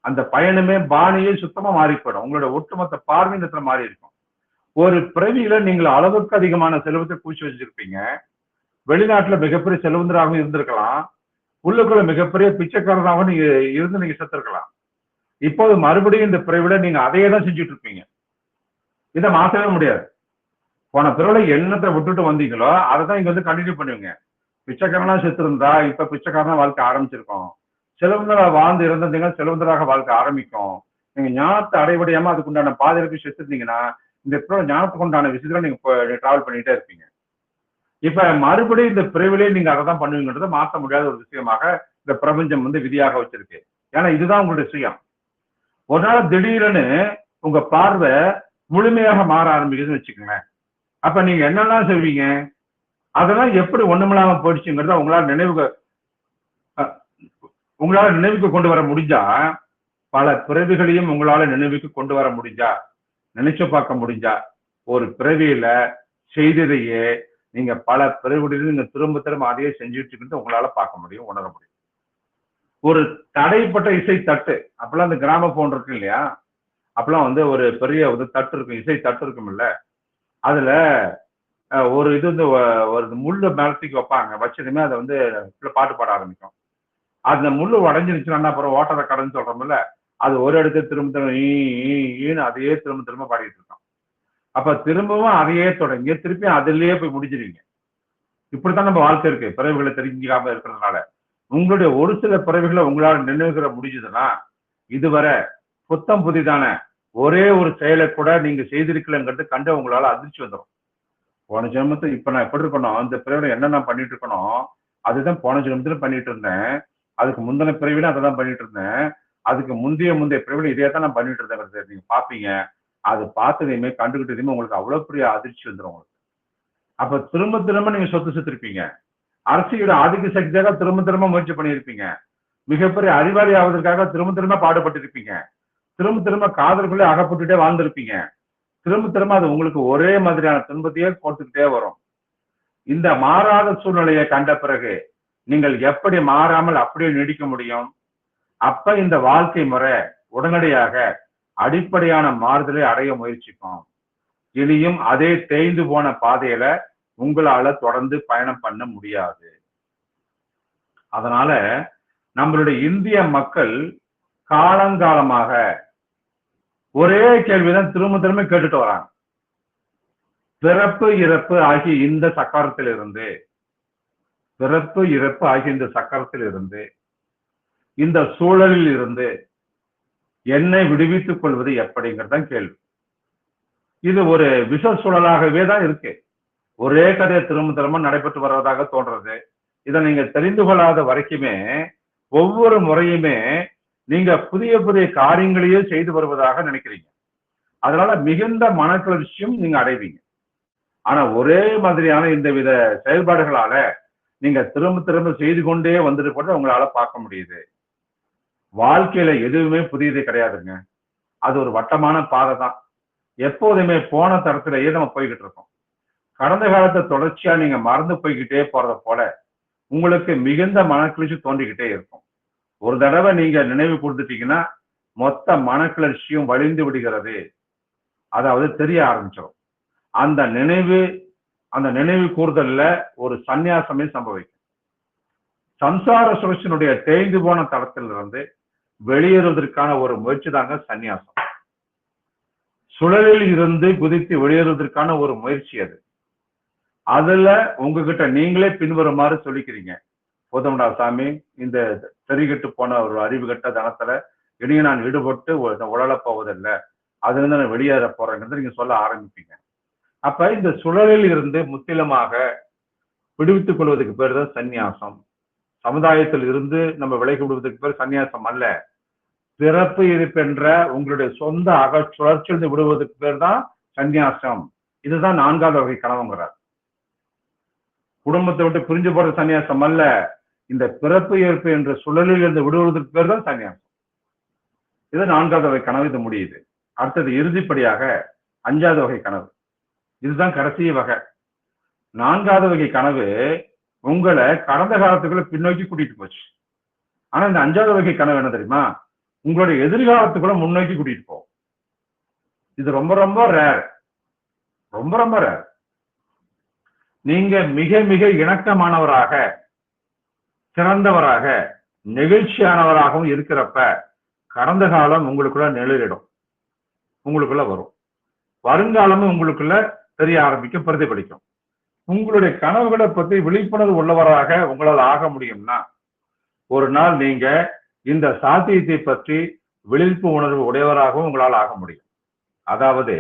அந்த பயணமே பாணியே சுத்தமா மாறி போயிடும். உங்களுடைய ஒட்டுமொத்த பார்வையினத்துல மாறி இருக்கும். ஒரு பிறவியில நீங்கள் அளவுக்கு அதிகமான செல்வத்தை பூச்சி வச்சிருப்பீங்க. வெளிநாட்டுல மிகப்பெரிய செல்வந்தராகவும் இருந்திருக்கலாம், உள்ளுக்குள்ள மிகப்பெரிய பிச்சைக்காரராகவும் நீங்க இருந்து நீங்க செத்துருக்கலாம். இப்போது மறுபடியும் இந்த பிறவில நீங்க அதையே தான் செஞ்சுட்டு இருப்பீங்க. இதை மாற்றவே முடியாது. போன பிறவில எண்ணத்தை விட்டுட்டு வந்தீங்களோ அதை தான் இங்க கண்டினியூ பண்ணுவீங்க. பிச்சைக்காரனா செத்து இருந்தா இப்ப பிச்சைக்காரனா வாழ்க்கை ஆரம்பிச்சிருக்கோம். செல்வந்தரா வாழ்ந்து இருந்தீங்கன்னா செல்வந்தராக வாழ்க்கை ஆரம்பிக்கும். நீங்க ஞானத்தை அடைபடியாம அதுக்குண்டான பாதையில போய் செத்துருந்தீங்கன்னா இந்த பிறகு ஞானத்துக்கு உண்டான விஷயத்துல நீங்க டிராவல் பண்ணிட்டே இருப்பீங்க. இப்ப மறுபடியும் இந்த பிறவிலே நீங்க அதை தான் பண்ணுவீங்கன்றத மாற்ற முடியாத ஒரு விஷயமாக இந்த பிரபஞ்சம் விதியாக வச்சிருக்கு. ஏன்னா இதுதான் உங்களுடைய சுயம். ஒரு நாள் திடீர்னு உங்க பார்வை முழுமையாக மாற ஆரம்பிக்குதுன்னு வச்சுக்கோங்களேன். அப்ப நீங்க என்னெல்லாம் செய்வீங்க, அதெல்லாம் எப்படி ஒண்ணுமில்லாம போயிடுச்சுங்கிறத உங்களால நினைவுக்கு கொண்டு வர முடிஞ்சா, பல பிறவிகளையும் உங்களால நினைவுக்கு கொண்டு வர முடிஞ்சா, நினைச்சு பார்க்க முடிஞ்சா, ஒரு பிறவியில செய்ததையே நீங்க பல பிறவிகளிலும் நீங்க திரும்ப திரும்ப அதையே செஞ்சுட்டு உங்களால பார்க்க முடியும், உணர முடியும். ஒரு தடைப்பட்ட இசை தட்டு, அப்பெல்லாம் அந்த கிராம போன் இருக்கு இல்லையா, அப்பெல்லாம் ஒரு பெரிய தட்டு இருக்கும், இசை தட்டு இருக்கும் இல்ல, அதுல ஒரு இது ஒரு முள்ளு மேலத்துக்கு வைப்பாங்க. வச்சதுமே அதை பாட்டு பாட ஆரம்பிக்கும். அந்த முள்ளு உடஞ்சிருச்சுன்னா அப்புறம் ஓட்டரை கடைன்னு சொல்றோம்ல, அது ஒரு இடத்துல திரும்ப திரும்ப ஈன்னு அதையே திரும்ப திரும்ப பாடிட்டு இருக்கோம். அப்ப திரும்பவும் அதையே தொடங்கி திருப்பி அதிலேயே போய் முடிஞ்சிருவீங்க. இப்படித்தான் நம்ம வாழ்க்கை இருக்கு, பிறவிகளை தெரிஞ்சுக்காம இருக்கிறதுனால. உங்களுடைய ஒரு சில பிறவிகளை உங்களால நினைவுகிற முடிஞ்சதுன்னா இதுவரை புத்தம் புதிதான ஒரே ஒரு செயலை கூட நீங்க செய்திருக்கலங்கிறது கண்டு உங்களால அதிர்ச்சி வந்துடும். போன ஜென்மத்தை இப்ப நான் எப்படி இருக்கணும், அந்த பிறவில என்ன நான் பண்ணிட்டு இருக்கணும், அதுதான் போன ஜென்மத்துல பண்ணிட்டு இருந்தேன். அதுக்கு முந்தின பிறவில அதை தான் பண்ணிட்டு இருந்தேன். அதுக்கு முந்தைய பிறவில இதே தான் நான் பண்ணிட்டு இருந்தேன். நீங்க பாப்பீங்க. அது பார்த்ததையுமே கண்டுகிட்டதையுமே உங்களுக்கு அவ்வளவு பெரிய அதிர்ச்சி வந்துடும் உங்களுக்கு. அப்ப திரும்ப திரும்ப நீங்க சொத்து செத்துருப்பீங்க. அரசியோட ஆதிக்க சக்தியாக திரும்ப திரும்ப முயற்சி பண்ணியிருப்பீங்க. மிகப்பெரிய அறிவாளி ஆவதற்காக திரும்ப திரும்ப பாடுபட்டிருப்பீங்க. திரும்ப திரும்ப காதலுக்குள்ளே அகப்பட்டுட்டே வாழ்ந்திருப்பீங்க. திரும்ப திரும்ப அது உங்களுக்கு ஒரே மாதிரியான துன்பத்தையே கொடுத்துக்கிட்டே வரும். இந்த மாறாத சூழ்நிலையை கண்ட பிறகு நீங்கள் எப்படி மாறாமல் அப்படியே நீடிக்க முடியும்? அப்ப இந்த வாழ்க்கை முறை உடனடியாக அடிப்படையான மாறுதலை அடைய முயற்சிக்கும். இனியும் அதே தேய்ந்து போன பாதையில உங்களால தொடர்ந்து பயணம் பண்ண முடியாது. அதனால நம்மளுடைய இந்திய மக்கள் காலங்காலமாக ஒரே கேள்விதான் திரும்ப திரும்ப கேட்டுட்டு வராங்க. பிறப்பு இறப்பு ஆகிய இந்த சக்கரத்திலிருந்து, பிறப்பு இறப்பு ஆகிய இந்த சக்கரத்தில் இருந்து, இந்த சூழலில் இருந்து என்னை விடுவித்துக் கொள்வது எப்படிங்கிறதான் கேள்வி. இது ஒரு விஷ சூழலாகவே தான் இருக்கு. ஒரே கதையை திரும்ப திரும்ப நடைபெற்று வருவதாக தோன்றது. இதை நீங்க தெரிந்து கொள்ளாத வரைக்குமே ஒவ்வொரு முறையுமே நீங்க புதிய புதிய காரியங்களையே செய்து வருவதாக நினைக்கிறீங்க. அதனால மிகுந்த மனக்கிளர்ச்சியும் நீங்க அடைவீங்க. ஆனா ஒரே மாதிரியான இந்த வித செயல்பாடுகளால நீங்க திரும்ப திரும்ப செய்து கொண்டே வந்துட்டு போட்டு உங்களால பார்க்க முடியுது. வாழ்க்கையில எதுவுமே புதியது கிடையாதுங்க. அது ஒரு வட்டமான பாதை தான். எப்போதுமே போன தரத்திலேயே நம்ம போய்கிட்டு இருக்கோம். கடந்த காலத்தை தொடர்ச்சியா நீங்க மறந்து போய்கிட்டே போறத போல உங்களுக்கு மிகுந்த மனக்கிளர்ச்சி தோன்றிக்கிட்டே இருக்கும். ஒரு தடவை நீங்க நினைவு கொடுத்துட்டீங்கன்னா மொத்த மனக்கிளர்ச்சியும் வலிந்து விடுகிறது. அதாவது தெரிய ஆரம்பிச்சிடும். அந்த நினைவு கூறுதல்ல ஒரு சந்நியாசமே சம்பவிக்கும். சம்சார சுழற்சியினுடைய தேய்ந்து போன தளத்திலிருந்து வெளியேறுவதற்கான ஒரு முயற்சி தாங்க சந்நியாசம். சுழலில் இருந்து குதித்து வெளியேறுவதற்கான ஒரு முயற்சி அது. அதுல உங்ககிட்ட நீங்களே பின்வருமாறு சொல்லிக்கிறீங்க. போதும்டா சாமி, இந்த தெரிகட்டு போன ஒரு அறிவு கட்ட தனத்துல இனியும் நான் ஈடுபட்டு உழலப் போவதில்லை, அதிலிருந்து நான் வெளியேற போறேங்கிறது நீங்க சொல்ல ஆரம்பிப்பீங்க. அப்ப இந்த சுழலில் இருந்து முற்றிலுமாக விடுவித்துக் கொள்வதற்கு பேர் தான் சந்நியாசம். சமுதாயத்தில் இருந்து நம்ம விலகி விடுவதற்கு பேர் சந்நியாசம் அல்ல. பிறப்பு இருப்பென்ற உங்களுடைய சொந்த சுழற்சியிலிருந்து விடுவதற்கு பேர் தான் சந்நியாசம். இதுதான் 4வது வகை கனவுங்கிறார். குடும்பத்தை விட்டு பிரிஞ்சு போற சன்னியாசம் அல்ல, இந்த பிறப்பு ஏற்பு என்ற சுழலில் இருந்து விடுவதற்கு பேர் தான் சன்னியாசம். இது 4வது வகை கனவு. இது முடியுது. அடுத்தது இறுதிப்படியாக 5வது வகை கனவு. இதுதான் கடைசி வகை. 4வது வகை கனவு உங்களை கடந்த காலத்துக்குள்ள பின்னோக்கி கூட்டிட்டு போச்சு. ஆனா இந்த 5வது வகை கனவு என்ன தெரியுமா? உங்களுடைய எதிர்காலத்துக்குள்ள முன்னோக்கி கூட்டிட்டு போகும். இது ரொம்ப ரொம்ப ரேர், ரொம்ப ரொம்ப ரேர். நீங்க மிக மிக இணக்கமானவராக, சிறந்தவராக, நெகிழ்ச்சியானவராகவும் இருக்கிறப்ப கடந்த காலம் உங்களுக்குள்ள நிழலிடும், உங்களுக்குள்ள வரும். வருங்காலமும் உங்களுக்குள்ள தெரிய ஆரம்பிக்கும், பிரதிபலிக்கும். உங்களுடைய கனவுகளை பற்றி விழிப்புணர்வு உள்ளவராக உங்களால் ஆக முடியும்னா ஒரு நாள் நீங்க இந்த சாத்தியத்தை பற்றி விழிப்பு உணர்வு உடையவராகவும் உங்களால் ஆக முடியும். அதாவது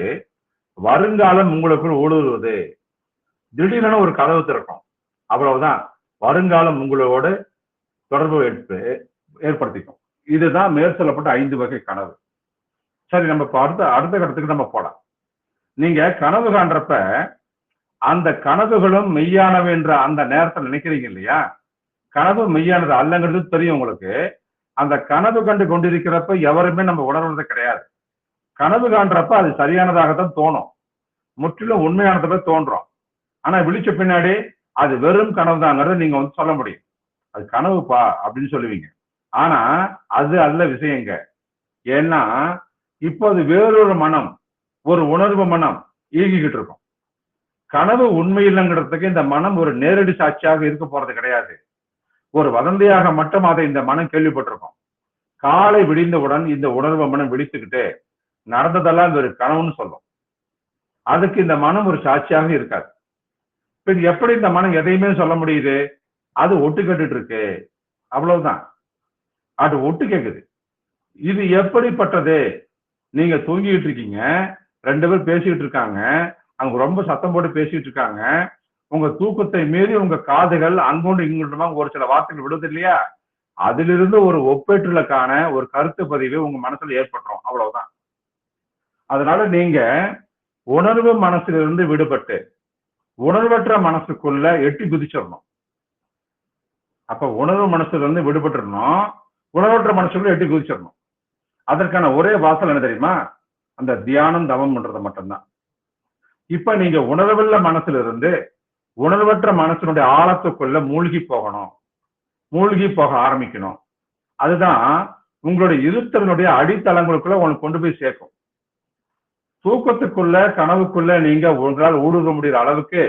வருங்காலம் உங்களுக்குள் ஊடுருவது, திடீரென ஒரு கதவு திறக்கும், அவ்வளவுதான். வருங்காலம் உங்களோடு தொடர்பு ஏற்படுத்திக்கும். இதுதான் மேற் சொல்லப்பட்ட 5 வகை கனவு. சரி, நம்ம அடுத்த கட்டத்துக்கு நம்ம போலாம். நீங்க கனவு காண்றப்ப அந்த கனவுகளும் மெய்யானவை என்ற அந்த நேரத்தை நினைக்கிறீங்க இல்லையா? கனவு மெய்யானது அல்லங்கிறது தெரியும் உங்களுக்கு. அந்த கனவு கண்டு கொண்டிருக்கிறப்ப எவருமே நம்ம உணர்வது கிடையாது. கனவு காண்றப்ப அது சரியானதாகத்தான் தோணும், முற்றிலும் உண்மையானதை தோன்றும். ஆனா விழிச்ச பின்னாடி அது வெறும் கனவு தாங்கிறத நீங்க சொல்ல முடியும். அது கனவுப்பா அப்படின்னு சொல்லுவீங்க. ஆனா அது அல்ல விஷயங்க. ஏன்னா இப்போ அது வேறொரு மனம், ஒரு உணர்வு மனம் இயங்கிக்கிட்டு இருக்கும். கனவு உண்மை இல்லைங்கிறதுக்கு இந்த மனம் ஒரு நேரடி சாட்சியாக இருக்க போறது கிடையாது. ஒரு வதந்தியாக மட்டும் அதை இந்த மனம் கேள்விப்பட்டிருக்கும். காலை விடிந்தவுடன் இந்த உணர்வு மனம் விழித்துக்கிட்டு நடந்ததெல்லாம் ஒரு கனவுன்னு சொல்லும். அதுக்கு இந்த மனம் ஒரு சாட்சியாக இருக்காது. இது எப்படி இந்த மனம் எதையுமே சொல்ல முடியுது? அது ஒட்டு கேட்டுட்டு இருக்கு, அவ்வளவுதான். அது ஒட்டு கேக்குது. இது எப்படிப்பட்டது? நீங்க தூங்கிட்டு இருக்கீங்க, 2 பேர் பேசிக்கிட்டு இருக்காங்க, அவங்க ரொம்ப சத்தம் போட்டு பேசிட்டு இருக்காங்க. உங்க தூக்கத்தை மீறி உங்க காதுகள் அங்கொண்டு இங்குண்டுமா ஒரு சில வார்த்தைகள் விடுது இல்லையா? அதிலிருந்து ஒரு ஒப்பேற்றுலக்கான ஒரு கருத்து பதிவு உங்க மனசுல ஏற்பட்டுரும், அவ்வளவுதான். அதனால நீங்க உணர்வு மனசிலிருந்து விடுபட்டு உணர்வற்ற மனசுக்குள்ள எட்டி குதிச்சிடணும். அப்ப உணர்வு மனசுல இருந்து விடுபட்டுறணும், உணர்வற்ற மனசுக்குள்ள எட்டி குதிச்சிடணும். அதற்கான ஒரே வாசல் என்ன தெரியுமா? அந்த தியானம், தவம் பண்றது மட்டும்தான். இப்ப நீங்க உணர்வுள்ள மனசுல இருந்து உணர்வற்ற மனசினுடைய ஆழத்துக்குள்ள மூழ்கி போகணும், மூழ்கி போக ஆரம்பிக்கணும். அதுதான் உங்களுடைய இருத்தலினுடைய அடித்தளங்களுக்குள்ள உங்களுக்கு கொண்டு போய் சேர்க்கும். தூக்கத்துக்குள்ள, கனவுக்குள்ள நீங்க உங்களால் ஊடுருவ முடிகிற அளவுக்கு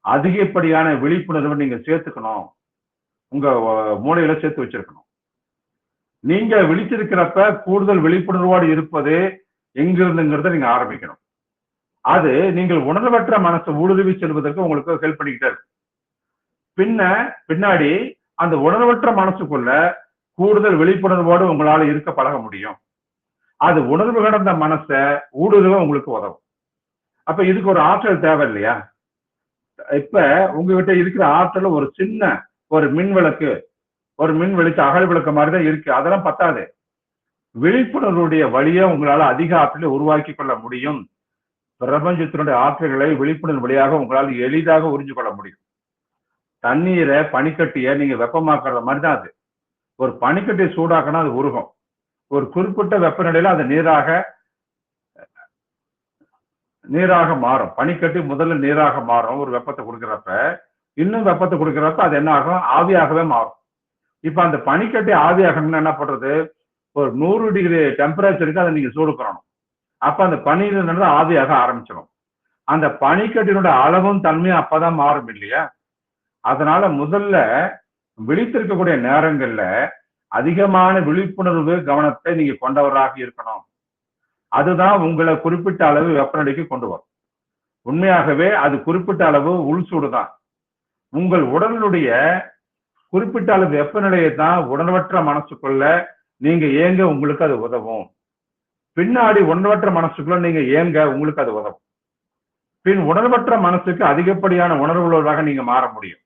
அதிகப்படியான விழிப்புணர்வை நீங்க சேர்த்துக்கணும், உங்க மூளையில சேர்த்து வச்சிருக்கணும். நீங்க விழிச்சிருக்கிறப்ப கூடுதல் விழிப்புணர்வோடு இருப்பது எங்கிருந்துங்கிறத நீங்க ஆரம்பிக்கணும். அது நீங்கள் உணர்வற்ற மனசை ஊடுருவி செல்வதற்கு உங்களுக்கு ஹெல்ப் பண்ணிக்கிட்டே இருக்கு. பின்னாடி அந்த உணர்வற்ற மனசுக்குள்ள கூடுதல் விழிப்புணர்வோடு உங்களால இருக்க பழக முடியும். அது உணர்வு கடந்த மனசை ஊடுருவ உங்களுக்கு உதவும். அப்ப இதுக்கு ஒரு ஆற்றல் தேவை இல்லையா? இப்ப உங்ககிட்ட இருக்கிற ஆற்றல் ஒரு சின்ன ஒரு மின் விளக்கு, ஒரு மின் வெளிச்ச அகல் விளக்கு மாதிரிதான் இருக்கு. அதெல்லாம் பத்தாது. விழிப்புணர்வுடைய வழியை உங்களால அதிக ஆற்றலை உருவாக்கி கொள்ள முடியும். பிரபஞ்சத்தினுடைய ஆற்றல்களை விழிப்புணர்வு வழியாக உங்களால் எளிதாக உறிஞ்சு கொள்ள முடியும். தண்ணீரை, பனிக்கட்டியை நீங்க வெப்பமாக்குற மாதிரி தான் அது. ஒரு பனிக்கட்டியை சூடாக்கினா அது உருகும். ஒரு குறிப்பிட்ட வெப்பநிலையில அது நீராக மாறும். பனிக்கட்டி முதல்ல நீராக மாறும் ஒரு வெப்பத்தை கொடுக்கிறப்ப. இன்னும் வெப்பத்தை கொடுக்கிறப்ப அது என்ன ஆகும்? ஆவியாகவே மாறும். இப்ப அந்த பனிக்கட்டி ஆவியாகணும்னு என்ன பண்றது? ஒரு 100 டிகிரி டெம்பரேச்சருக்கு அதை நீங்க சூடு பண்ணணும். அப்ப அந்த பனியிலிருந்து ஆவியாக ஆரம்பிச்சிடும். அந்த பனிக்கட்டினுடைய அளவும் தன்மையும் அப்பதான் மாறும் இல்லையா? அதனால முதல்ல விழித்திருக்கக்கூடிய நேரங்கள்ல அதிகமான விழிப்புணர்வு கவனத்தை நீங்க கொண்டவராக இருக்கணும். அதுதான் உங்களை குறிப்பிட்ட அளவு வெப்பநிலைக்கு கொண்டு வரும். உண்மையாகவே அது குறிப்பிட்ட அளவு உள்சூடு தான். உங்கள் உடலுடைய குறிப்பிட்ட அளவு வெப்பநிலையை தான் உணர்வற்ற மனசுக்குள்ள நீங்க ஏங்க உங்களுக்கு அது உதவும். பின்னாடி உணர்வற்ற மனசுக்குள்ள நீங்க ஏங்க உங்களுக்கு அது உதவும். பின் உணர்வற்ற மனசுக்கு அதிகப்படியான உணர்வுள்ளவராக நீங்க மாற முடியும்.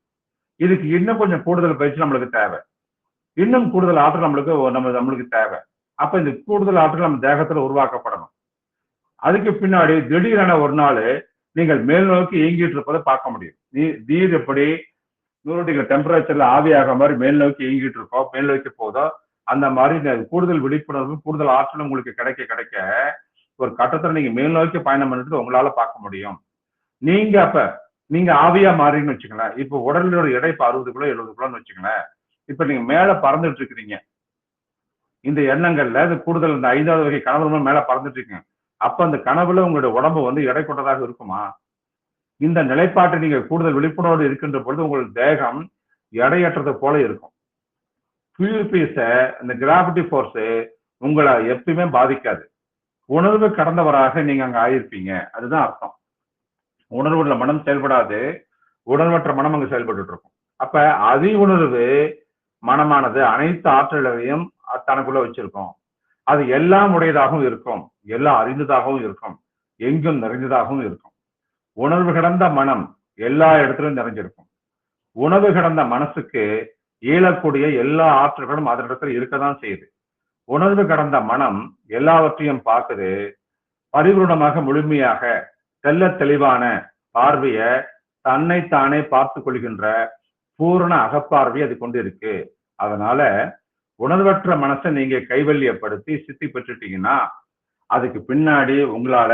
இதுக்கு இன்னும் கொஞ்சம் கூடுதல் பயிற்சி நம்மளுக்கு தேவை. இன்னும் கூடுதல் ஆற்றல் நம்மளுக்கு தேவை. அப்ப இந்த கூடுதல் ஆற்றல் நம்ம தேகத்துல உருவாக்கப்படணும். அதுக்கு பின்னாடி திடீரென ஒரு நாள் நீங்கள் மேல் நோக்கி இயங்கிட்டு இருப்பதை பார்க்க முடியும். நீர் எப்படி 100 டிகிரி டெம்பரேச்சர்ல ஆவியாக மாதிரி மேல் நோக்கி இயங்கிட்டு இருக்கோம், மேல் நோக்கி போதோ, அந்த மாதிரி கூடுதல் விழிப்புணர்வு, கூடுதல் ஆற்றல் உங்களுக்கு கிடைக்க கிடைக்க ஒரு கட்டத்துல நீங்க மேல் நோக்கி பயணம் பண்ணிட்டு உங்களால பார்க்க முடியும். நீங்க ஆவியா மாறின்னு வச்சுக்கங்களேன். இப்ப உடலோட எடை 60 கிலோ 70 கிலோன்னு வச்சுக்கங்களேன். இப்ப நீங்க மேல பறந்துட்டு இருக்கிறீங்க. இந்த எண்ணங்கள்ல இது கூடுதல் இந்த 5வது வகை கனவு மேல பறந்துட்டு இருக்கீங்க. அப்ப அந்த கனவுல உங்களுடைய உடம்பு வந்து எடை கொண்டதாக இருக்குமா? இந்த நிலைப்பாட்டை நீங்க கூடுதல் விழிப்புணர்வோடு இருக்கின்ற பொழுது உங்கள் தேகம் எடையற்றது போல இருக்கும். பியூபிஸ இந்த கிராவிட்டி ஃபோர்ஸ் உங்களை எப்பயுமே பாதிக்காது. உணர்வு கடந்தவராக நீங்க அங்க ஆயிருப்பீங்க. அதுதான் அர்த்தம். உணர்வுள்ள மனம் செயல்படாது, உணர்வற்ற மனம் அங்கு செயல்பட்டு இருக்கும். அப்ப அதி உணர்வு மனமானது அனைத்து ஆற்றலையும் தனக்குள்ள வச்சிருக்கும். அது எல்லாம் உடையதாகவும் இருக்கும், எல்லாம் அறிந்ததாகவும் இருக்கும், எங்கும் நிறைந்ததாகவும் இருக்கும். உணர்வு கடந்த மனம் எல்லா இடத்திலும் நிறைஞ்சிருக்கும். உணர்வு கடந்த மனசுக்கு இயலக்கூடிய எல்லா ஆற்றல்களும் அதனிடத்தில் இருக்கதான் செய்யுது. உணர்வு கடந்த மனம் எல்லாவற்றையும் பார்க்குது. பரிபூர்ணமாக முழுமையாக தெல்ல தெளிவான பார்வைய தன்னைத்தானே பார்த்து கொள்கின்ற பூரண அகப்பார்வை அது கொண்டு இருக்கு. அதனால உணர்வற்ற மனசை நீங்க கைவல்யப்படுத்தி சித்தி பெற்றுட்டீங்கன்னா அதுக்கு பின்னாடி உங்களால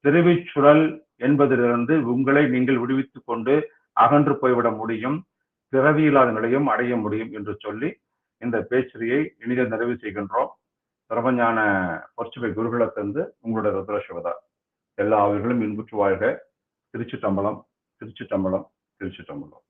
திருவிச்சுழல் என்பதிலிருந்து உங்களை நீங்கள் விடுவித்துக் கொண்டு அகன்று போய்விட முடியும், பிறவியில்லாத நிலையும் அடைய முடியும் என்று சொல்லி இந்த பேச்சுரையை இனித நிறைவு செய்கின்றோம். பிரபஞான பொற்சுவை குருகுலத்திலிருந்து உங்களுடைய ருத்ரசிவதா. எல்லா ஆவிகளும் இன்புற்று வாழ்க. திருச்சிட்டம்பலம், திருச்சிட்டம்பலம், திருச்சிட்டம்பலம்.